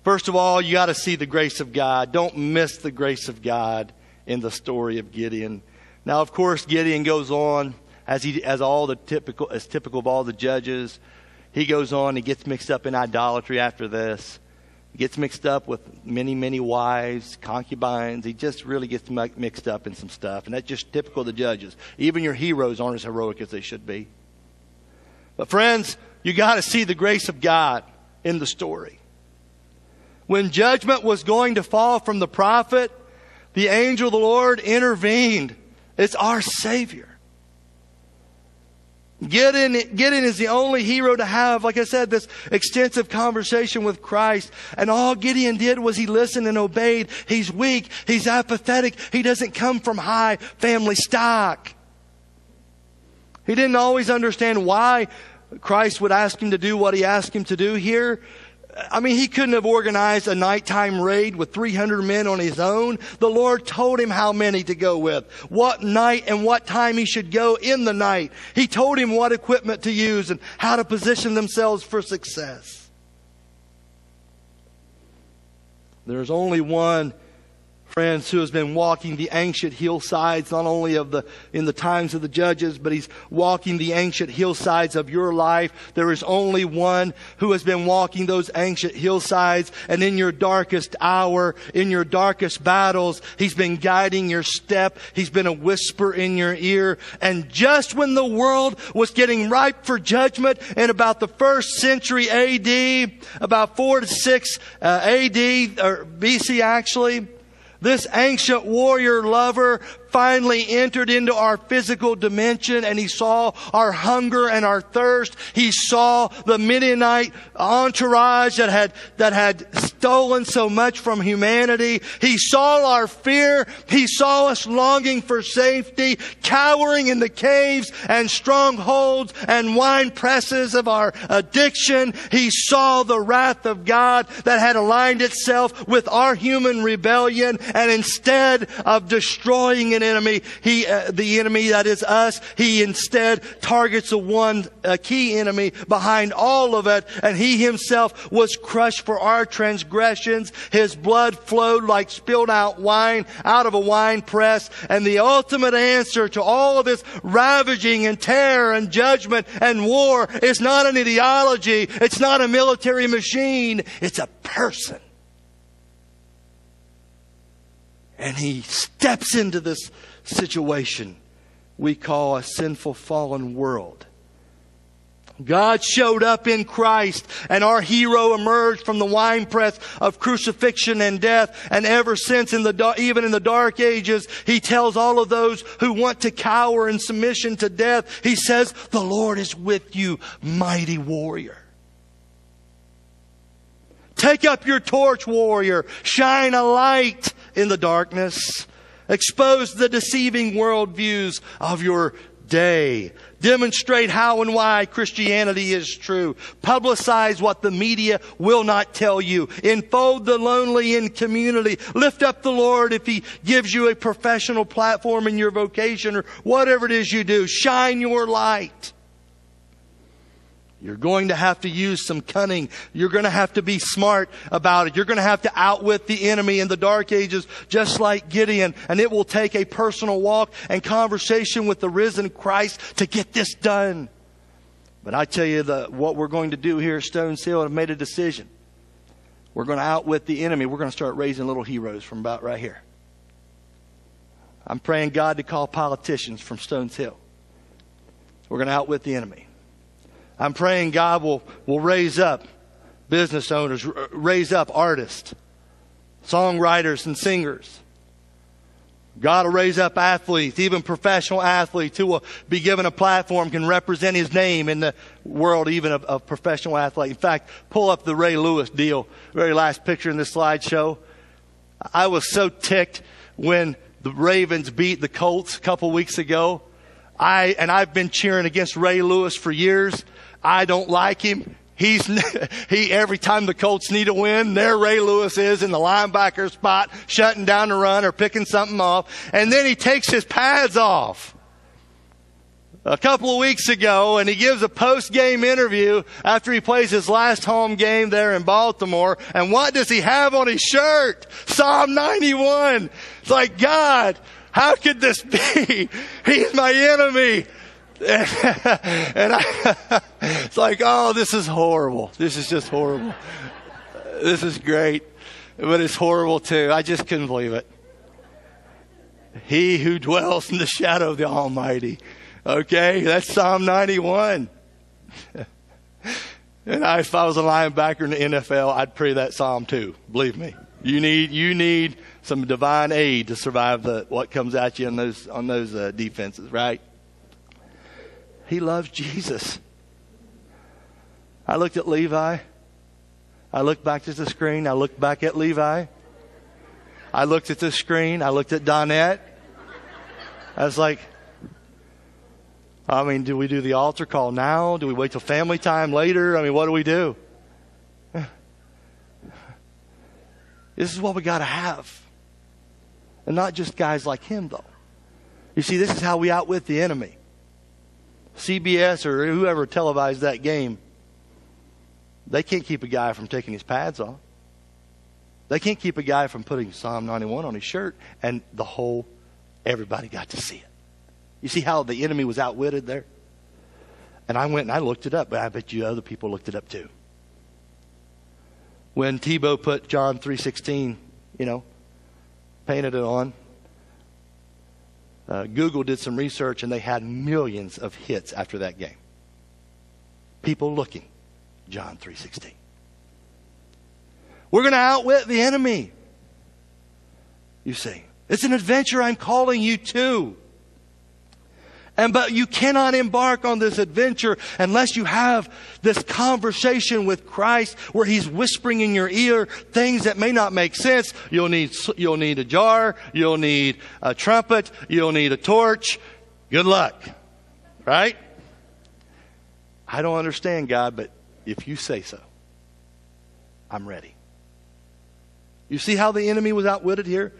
First of all, you got to see the grace of God. Don't miss the grace of God in the story of Gideon. Now, of course, Gideon goes on as typical of all the judges. He goes on. He gets mixed up in idolatry after this. He gets mixed up with many, many wives, concubines. He just really gets mixed up in some stuff, and that's just typical of the judges. Even your heroes aren't as heroic as they should be. But friends, you got to see the grace of God in the story. When judgment was going to fall from the prophet, the angel of the Lord intervened. It's our Savior. Gideon is the only hero to have, like I said, this extensive conversation with Christ. And all Gideon did was he listened and obeyed. He's weak. He's apathetic. He doesn't come from high family stock. He didn't always understand why Christ would ask him to do what he asked him to do here. I mean, he couldn't have organized a nighttime raid with 300 men on his own. The Lord told him how many to go with, what night and what time he should go in the night. He told him what equipment to use and how to position themselves for success. There's only one, friends, who has been walking the ancient hillsides, not only in the times of the judges, but he's walking the ancient hillsides of your life. There is only one who has been walking those ancient hillsides, and in your darkest hour, in your darkest battles, he's been guiding your step. He's been a whisper in your ear. And just when the world was getting ripe for judgment in about the 1st century AD, about 4 to 6 AD, or BC actually, this ancient warrior lover finally entered into our physical dimension, and he saw our hunger and our thirst. He saw the Midianite entourage that had stolen so much from humanity. He saw our fear. He saw us longing for safety, cowering in the caves and strongholds and wine presses of our addiction. He saw the wrath of God that had aligned itself with our human rebellion, and instead of destroying an enemy, the enemy that is us, he instead targets the one key enemy behind all of it, and he himself was crushed for our transgressions. His blood flowed like spilled out wine out of a wine press, and the ultimate answer to all of this ravaging and terror and judgment and war is not an ideology, it's not a military machine, it's a person. And he steps into this situation we call a sinful, fallen world. God showed up in Christ, and our hero emerged from the winepress of crucifixion and death. And ever since, even in the dark ages, he tells all of those who want to cower in submission to death, he says, "The Lord is with you, mighty warrior." Take up your torch, warrior. Shine a light in the darkness. Expose the deceiving worldviews of your day. Demonstrate how and why Christianity is true. Publicize what the media will not tell you. Enfold the lonely in community. Lift up the Lord if He gives you a professional platform in your vocation or whatever it is you do. Shine your light. You're going to have to use some cunning. You're going to have to be smart about it. You're going to have to outwit the enemy in the dark ages, just like Gideon. And it will take a personal walk and conversation with the risen Christ to get this done. But I tell you, what we're going to do here at Stones Hill, I've made a decision. We're going to outwit the enemy. We're going to start raising little heroes from about right here. I'm praying God to call politicians from Stones Hill. We're going to outwit the enemy. I'm praying God will raise up business owners, raise up artists, songwriters and singers. God will raise up athletes, even professional athletes who will be given a platform, can represent His name in the world, even of professional athletes. In fact, pull up the Ray Lewis deal, very last picture in this slideshow. I was so ticked when the Ravens beat the Colts a couple weeks ago. I've been cheering against Ray Lewis for years. I don't like him. Every time the Colts need a win, there Ray Lewis is in the linebacker spot, shutting down the run or picking something off. And then he takes his pads off a couple of weeks ago, and he gives a post-game interview after he plays his last home game there in Baltimore. And what does he have on his shirt? Psalm 91. It's like, God, how could this be? He's my enemy. It's like, oh, this is horrible. This is just horrible. This is great, but it's horrible too. I just couldn't believe it. He who dwells in the shadow of the Almighty. Okay, that's Psalm 91. And if I was a linebacker in the NFL, I'd pray that psalm too. Believe me, you need some divine aid to survive what comes at you on those defenses, right? He loves Jesus. I looked at Levi. I looked back at the screen. I looked back at Levi. I looked at the screen. I looked at Donette. I was like, I mean, do we do the altar call now? Do we wait till family time later? I mean, what do we do? This is what we got to have. And not just guys like him, though. You see, this is how we outwit the enemy. CBS or whoever televised that game, they can't keep a guy from taking his pads off. They can't keep a guy from putting Psalm 91 on his shirt, and everybody got to see it. You see how the enemy was outwitted there? And I went and I looked it up, but I bet you other people looked it up too. When Tebow put John 3:16, painted it on, Google did some research and they had millions of hits after that game. People looking, John 3:16. We're going to outwit the enemy. You see, it's an adventure I'm calling you to. But you cannot embark on this adventure unless you have this conversation with Christ where He's whispering in your ear things that may not make sense. You'll need a jar. You'll need a trumpet. You'll need a torch. Good luck. Right? I don't understand, God, but if you say so, I'm ready. You see how the enemy was outwitted here?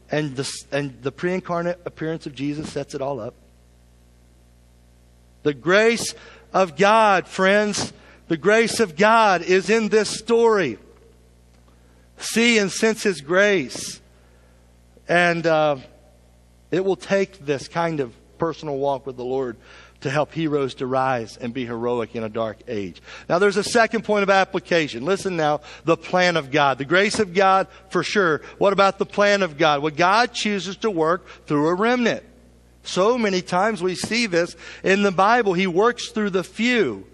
And the pre-incarnate appearance of Jesus sets it all up. The grace of God, friends, the grace of God is in this story. See and sense His grace. And it will take this kind of personal walk with the Lord to help heroes to rise and be heroic in a dark age. Now there's a second point of application. Listen now, the plan of God. The grace of God, for sure. What about the plan of God? Well, God chooses to work through a remnant. So many times we see this in the Bible. He works through the few.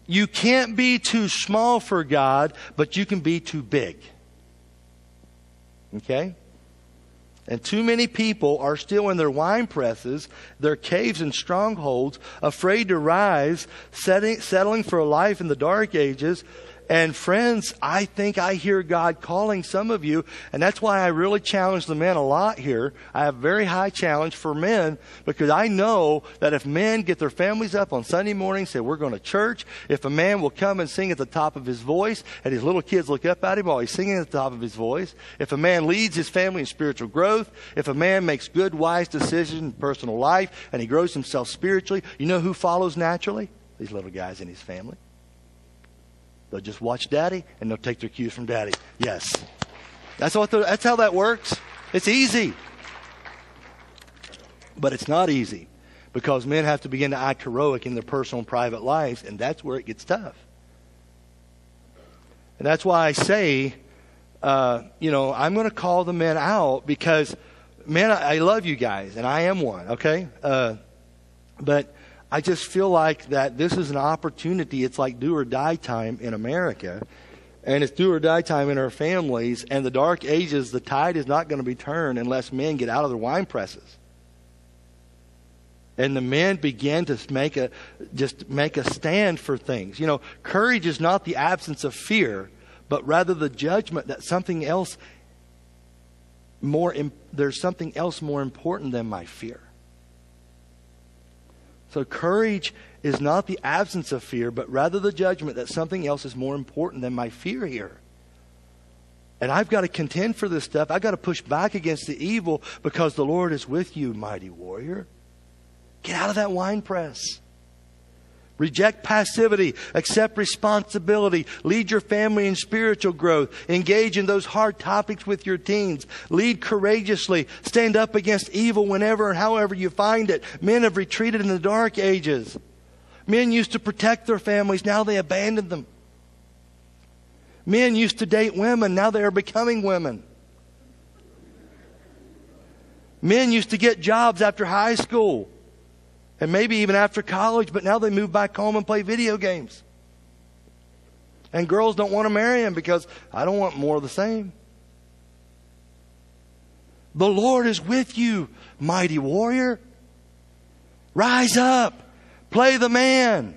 You can't be too small for God, but you can be too big. Okay? And too many people are still in their wine presses, their caves and strongholds, afraid to rise, settling for a life in the dark ages. And friends, I think I hear God calling some of you, and that's why I really challenge the men a lot here. I have a very high challenge for men, because I know that if men get their families up on Sunday morning, say we're going to church, if a man will come and sing at the top of his voice, and his little kids look up at him while he's singing at the top of his voice, if a man leads his family in spiritual growth, if a man makes good, wise decisions in personal life, and he grows himself spiritually, you know who follows naturally? These little guys in his family. They'll just watch Daddy, and they'll take their cues from Daddy. Yes. That's how that works. It's easy. But it's not easy, because men have to begin to act heroic in their personal and private lives, and that's where it gets tough. And that's why I say, I'm going to call the men out, because, men, I love you guys, and I am one, okay? But I just feel like that this is an opportunity. It's like do or die time in America. And it's do or die time in our families. And the dark ages, the tide is not going to be turned unless men get out of their wine presses. And the men begin to make a stand for things. Courage is not the absence of fear, but rather the judgment that there's something else more important than my fear. So courage is not the absence of fear, but rather the judgment that something else is more important than my fear here. And I've got to contend for this stuff. I've got to push back against the evil because the Lord is with you, mighty warrior. Get out of that wine press. Reject passivity. Accept responsibility. Lead your family in spiritual growth. Engage in those hard topics with your teens. Lead courageously. Stand up against evil whenever and however you find it. Men have retreated in the dark ages. Men used to protect their families. Now they abandon them. Men used to date women. Now they are becoming women. Men used to get jobs after high school. And maybe even after college, but now they move back home and play video games. And girls don't want to marry him because I don't want more of the same. The Lord is with you, mighty warrior. Rise up. Play the man.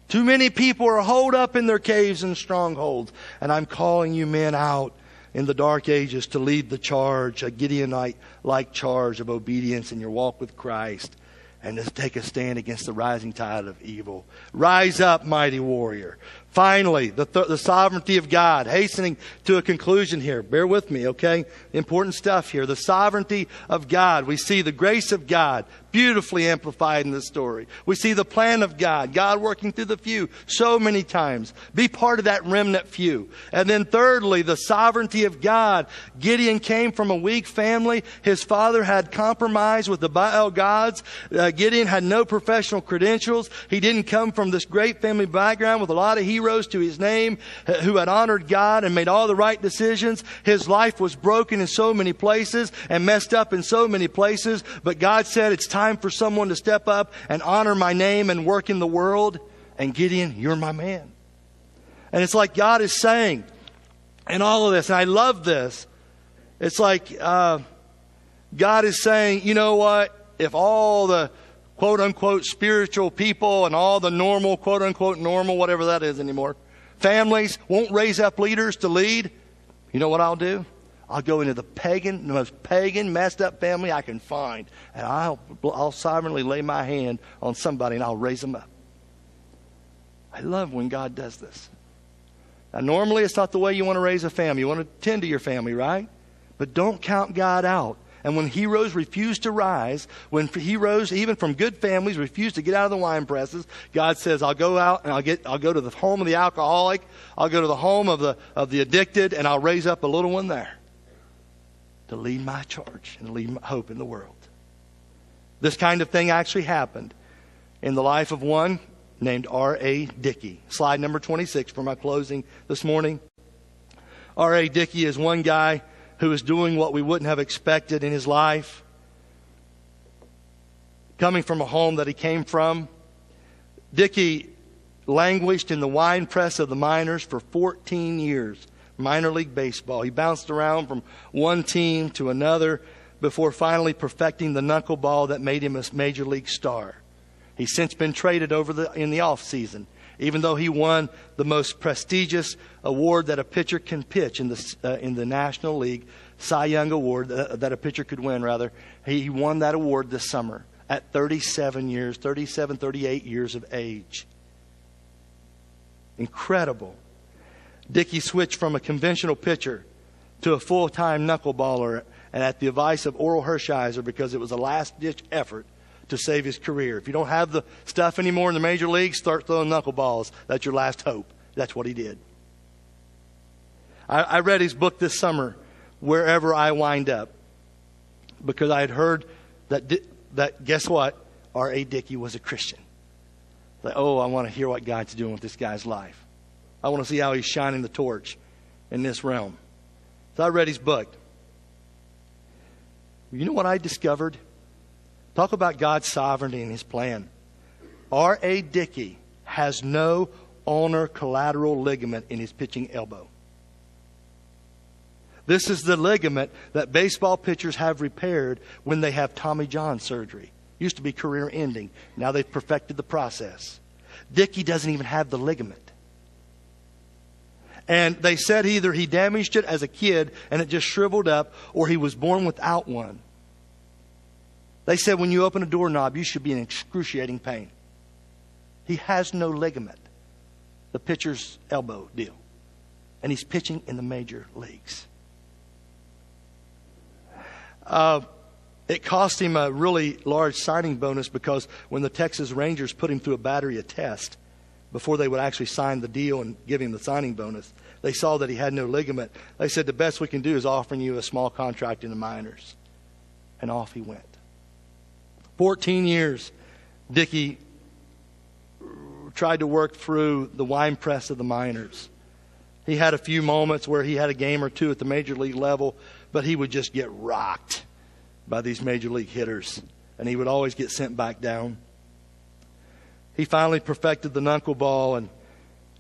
Too many people are holed up in their caves and strongholds. And I'm calling you men out in the dark ages to lead the charge, a Gideonite-like charge of obedience in your walk with Christ. And to take a stand against the rising tide of evil. Rise up, mighty warrior. Finally, the sovereignty of God. Hastening to a conclusion here. Bear with me, okay? Important stuff here. The sovereignty of God. We see the grace of God beautifully amplified in this story. We see the plan of God. God working through the few so many times. Be part of that remnant few. And then thirdly, the sovereignty of God. Gideon came from a weak family. His father had compromised with the Baal gods. Gideon had no professional credentials. He didn't come from this great family background with a lot of heroes to his name who had honored God and made all the right decisions. His life was broken in so many places and messed up in so many places. But God said, it's time for someone to step up and honor my name and work in the world. And Gideon, you're my man. And it's like God is saying in all of this, and I love this, it's like God is saying, you know what? If all the quote-unquote spiritual people and all the normal, quote-unquote normal, whatever that is anymore, families won't raise up leaders to lead, you know what I'll do? I'll go into the most pagan, messed up family I can find, and I'll sovereignly lay my hand on somebody and I'll raise them up. I love when God does this. Now, normally it's not the way you want to raise a family. You want to tend to your family, right? But don't count God out. And when heroes refuse to rise, when heroes, even from good families, refuse to get out of the wine presses, God says, I'll go out and I'll go to the home of the alcoholic, I'll go to the home of the addicted, and I'll raise up a little one there to lead my charge and lead hope in the world. This kind of thing actually happened in the life of one named R.A. Dickey. Slide number 26 for my closing this morning. R.A. Dickey is one guy who is doing what we wouldn't have expected in his life. Coming from a home that he came from, Dickey languished in the wine press of the minors for 14 years. Minor league baseball. He bounced around from one team to another before finally perfecting the knuckleball that made him a major league star. He's since been traded in the off season, even though he won the most prestigious award that a pitcher can pitch in the National League, Cy Young Award that a pitcher could win, rather. He won that award this summer at 38 years of age. Incredible. Dickey switched from a conventional pitcher to a full-time knuckleballer, and at the advice of Oral Hershiser, because it was a last-ditch effort to save his career. If you don't have the stuff anymore in the major leagues, start throwing knuckleballs. That's your last hope. That's what he did. I read his book this summer, Wherever I Wind Up, because I had heard that guess what? R.A. Dickey was a Christian. Like, oh, I want to hear what God's doing with this guy's life. I want to see how he's shining the torch in this realm. So I read his book. You know what I discovered? Talk about God's sovereignty and his plan. R.A. Dickey has no ulnar collateral ligament in his pitching elbow. This is the ligament that baseball pitchers have repaired when they have Tommy John surgery. Used to be career ending. Now they've perfected the process. Dickey doesn't even have the ligament. And they said either he damaged it as a kid and it just shriveled up, or he was born without one. They said when you open a doorknob, you should be in excruciating pain. He has no ligament. The pitcher's elbow deal. And he's pitching in the major leagues. It cost him a really large signing bonus because when the Texas Rangers put him through a battery of tests before they would actually sign the deal and give him the signing bonus, they saw that he had no ligament. They said, the best we can do is offering you a small contract in the minors. And off he went. 14 years, Dickie tried to work through the wine press of the minors. He had a few moments where he had a game or two at the major league level, but he would just get rocked by these major league hitters, and he would always get sent back down. He finally perfected the knuckleball and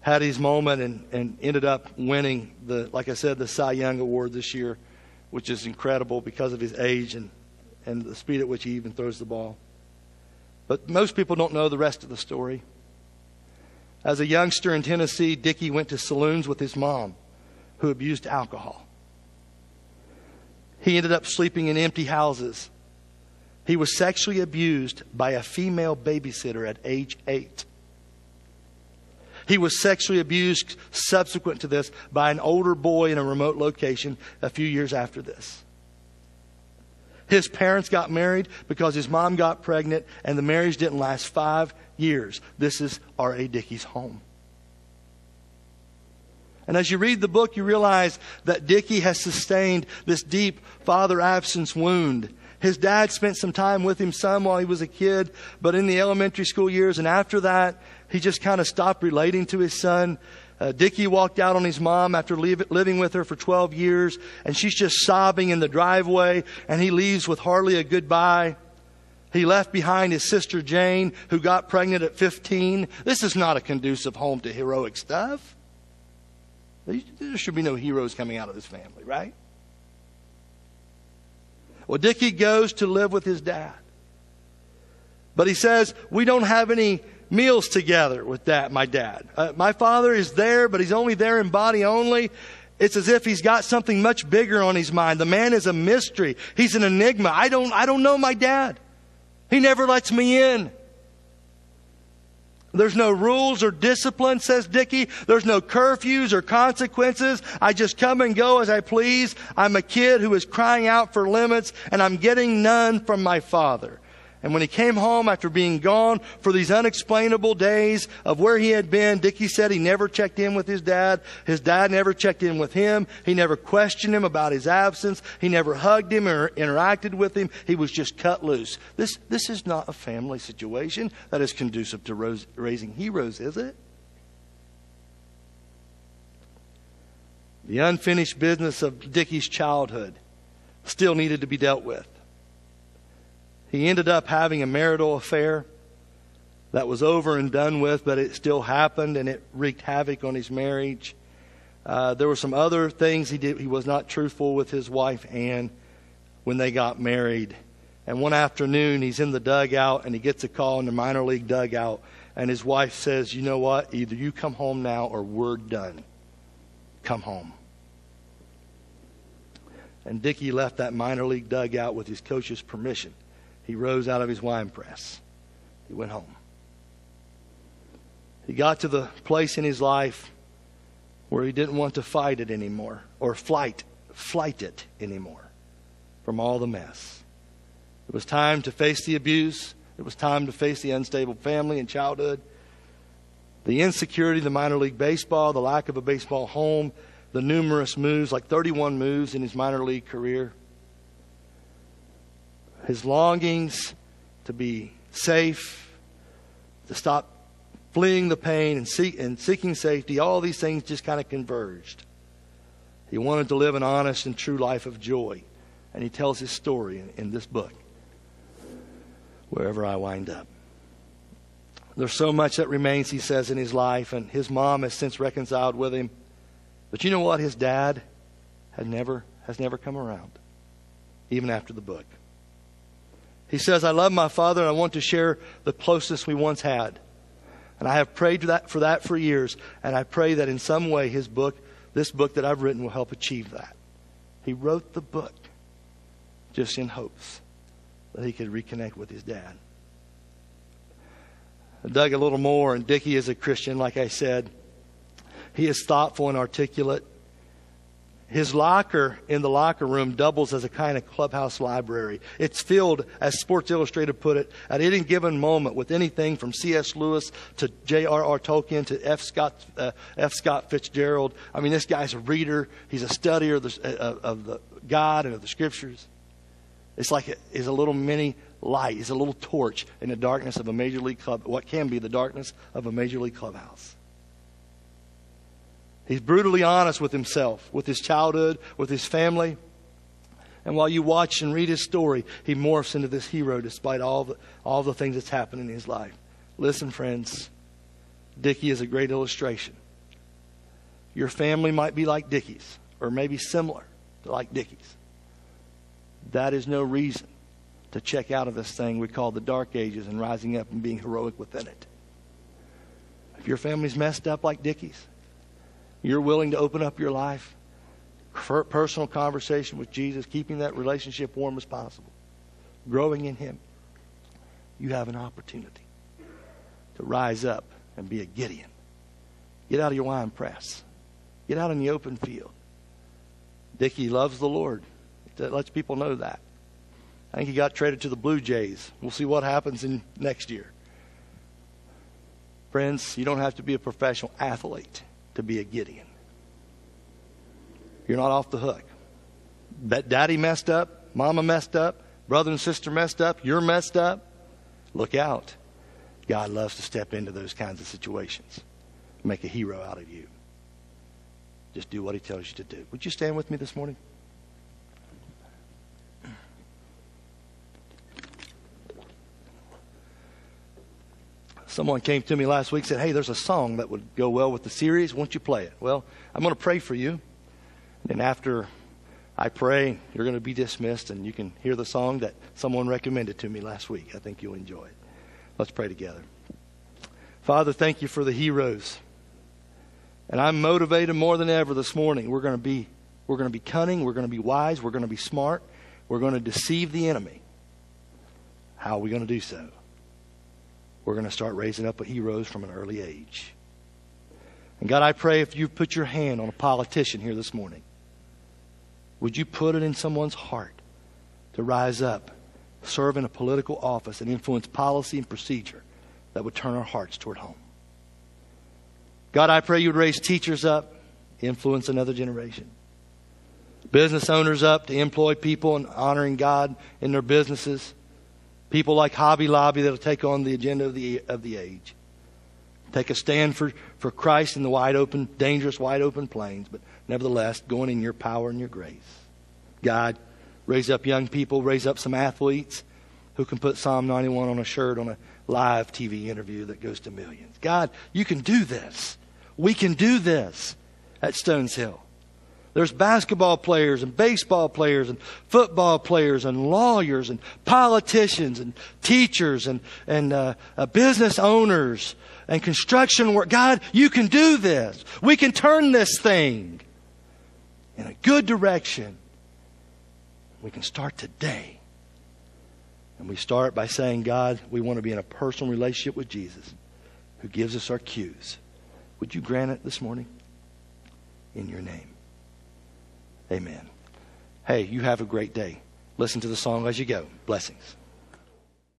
had his moment and ended up winning like I said, the Cy Young Award this year, which is incredible because of his age and the speed at which he even throws the ball. But most people don't know the rest of the story. As a youngster in Tennessee, Dickie went to saloons with his mom, who abused alcohol. He ended up sleeping in empty houses. He was sexually abused by a female babysitter at age 8. He was sexually abused subsequent to this by an older boy in a remote location a few years after this. His parents got married because his mom got pregnant, and the marriage didn't last 5 years. This is R.A. Dickey's home. And as you read the book, you realize that Dickie has sustained this deep father absence wound. His dad spent some time with him some while he was a kid, but in the elementary school years and after that, he just kind of stopped relating to his son. Dickie walked out on his mom after living with her for 12 years, and she's just sobbing in the driveway, and he leaves with hardly a goodbye. He left behind his sister Jane, who got pregnant at 15. This is not a conducive home to heroic stuff. There should be no heroes coming out of this family, right? Well, Dickie goes to live with his dad. But he says, we don't have any meals together with my dad. My father is there, but he's only there in body only. It's as if he's got something much bigger on his mind. The man is a mystery. He's an enigma. I don't know my dad. He never lets me in. There's no rules or discipline, says Dickie. There's no curfews or consequences. I just come and go as I please. I'm a kid who is crying out for limits, and I'm getting none from my father. And when he came home after being gone for these unexplainable days of where he had been, Dickie said he never checked in with his dad. His dad never checked in with him. He never questioned him about his absence. He never hugged him or interacted with him. He was just cut loose. This is not a family situation that is conducive to raising heroes, is it? The unfinished business of Dickie's childhood still needed to be dealt with. He ended up having a marital affair that was over and done with, but it still happened, and it wreaked havoc on his marriage. There were some other things he did. He was not truthful with his wife, Ann, when they got married. And one afternoon, he's in the dugout, and he gets a call in the minor league dugout, and his wife says, you know what? Either you come home now or we're done. Come home. And Dickie left that minor league dugout with his coach's permission. He rose out of his wine press. He went home. He got to the place in his life where he didn't want to fight it anymore, or flight it anymore from all the mess. It was time to face the abuse. It was time to face the unstable family and childhood, the insecurity of the minor league baseball, the lack of a baseball home, the numerous moves, like 31 moves in his minor league career. His longings to be safe, to stop fleeing the pain and seeking safety, all these things just kind of converged. He wanted to live an honest and true life of joy. And he tells his story in this book, Wherever I Wind Up. There's so much that remains, he says, in his life, and his mom has since reconciled with him. But you know what? His dad has never come around, even after the book. He says, I love my father and I want to share the closeness we once had. And I have prayed for that for years. And I pray that in some way this book that I've written will help achieve that. He wrote the book just in hopes that he could reconnect with his dad. I dug a little more, and Dickie is a Christian, like I said. He is thoughtful and articulate. His locker in the locker room doubles as a kind of clubhouse library. It's filled, as Sports Illustrated put it, at any given moment with anything from C.S. Lewis to J.R.R. Tolkien to F. Scott Fitzgerald. I mean, this guy's a reader. He's a studier of the God and of the Scriptures. It's like he's a little mini light. He's a little torch in the darkness of a major league club. What can be the darkness of a major league clubhouse. He's brutally honest with himself, with his childhood, with his family. And while you watch and read his story, he morphs into this hero despite all the things that's happened in his life. Listen, friends, Dickie is a great illustration. Your family might be like Dickie's, or maybe similar to like Dickie's. That is no reason to check out of this thing we call the dark ages and rising up and being heroic within it. If your family's messed up like Dickie's, you're willing to open up your life for personal conversation with Jesus, keeping that relationship warm as possible, growing in Him, you have an opportunity to rise up and be a Gideon. Get out of your wine press. Get out in the open field. Dickie loves the Lord. That lets people know that. I think he got traded to the Blue Jays. We'll see what happens in next year. Friends, you don't have to be a professional athlete to be a Gideon. You're not off the hook. Daddy messed up, mama messed up, brother and sister messed up, you're messed up. Look out. God loves to step into those kinds of situations. Make a hero out of you. Just do what He tells you to do. Would you stand with me this morning? Someone came to me last week and said, hey, there's a song that would go well with the series. Won't you play it? Well, I'm going to pray for you. And after I pray, you're going to be dismissed, and you can hear the song that someone recommended to me last week. I think you'll enjoy it. Let's pray together. Father, thank you for the heroes. And I'm motivated more than ever this morning. We're going to be cunning. We're going to be wise. We're going to be smart. We're going to deceive the enemy. How are we going to do so? We're going to start raising up heroes from an early age. And God, I pray if you put your hand on a politician here this morning, would you put it in someone's heart to rise up, serve in a political office, and influence policy and procedure that would turn our hearts toward home. God, I pray you would raise teachers up, influence another generation. Business owners up to employ people and honoring God in their businesses. People like Hobby Lobby that will take on the agenda of the age. Take a stand for Christ in the wide open, dangerous, wide open plains, but nevertheless, going in your power and your grace. God, raise up young people, raise up some athletes who can put Psalm 91 on a shirt on a live TV interview that goes to millions. God, you can do this. We can do this at Stones Hill. There's basketball players and baseball players and football players and lawyers and politicians and teachers and business owners and construction work. God, you can do this. We can turn this thing in a good direction. We can start today. And we start by saying, God, we want to be in a personal relationship with Jesus who gives us our cues. Would you grant it this morning? In your name. Amen. Hey, you have a great day. Listen to the song as you go. Blessings.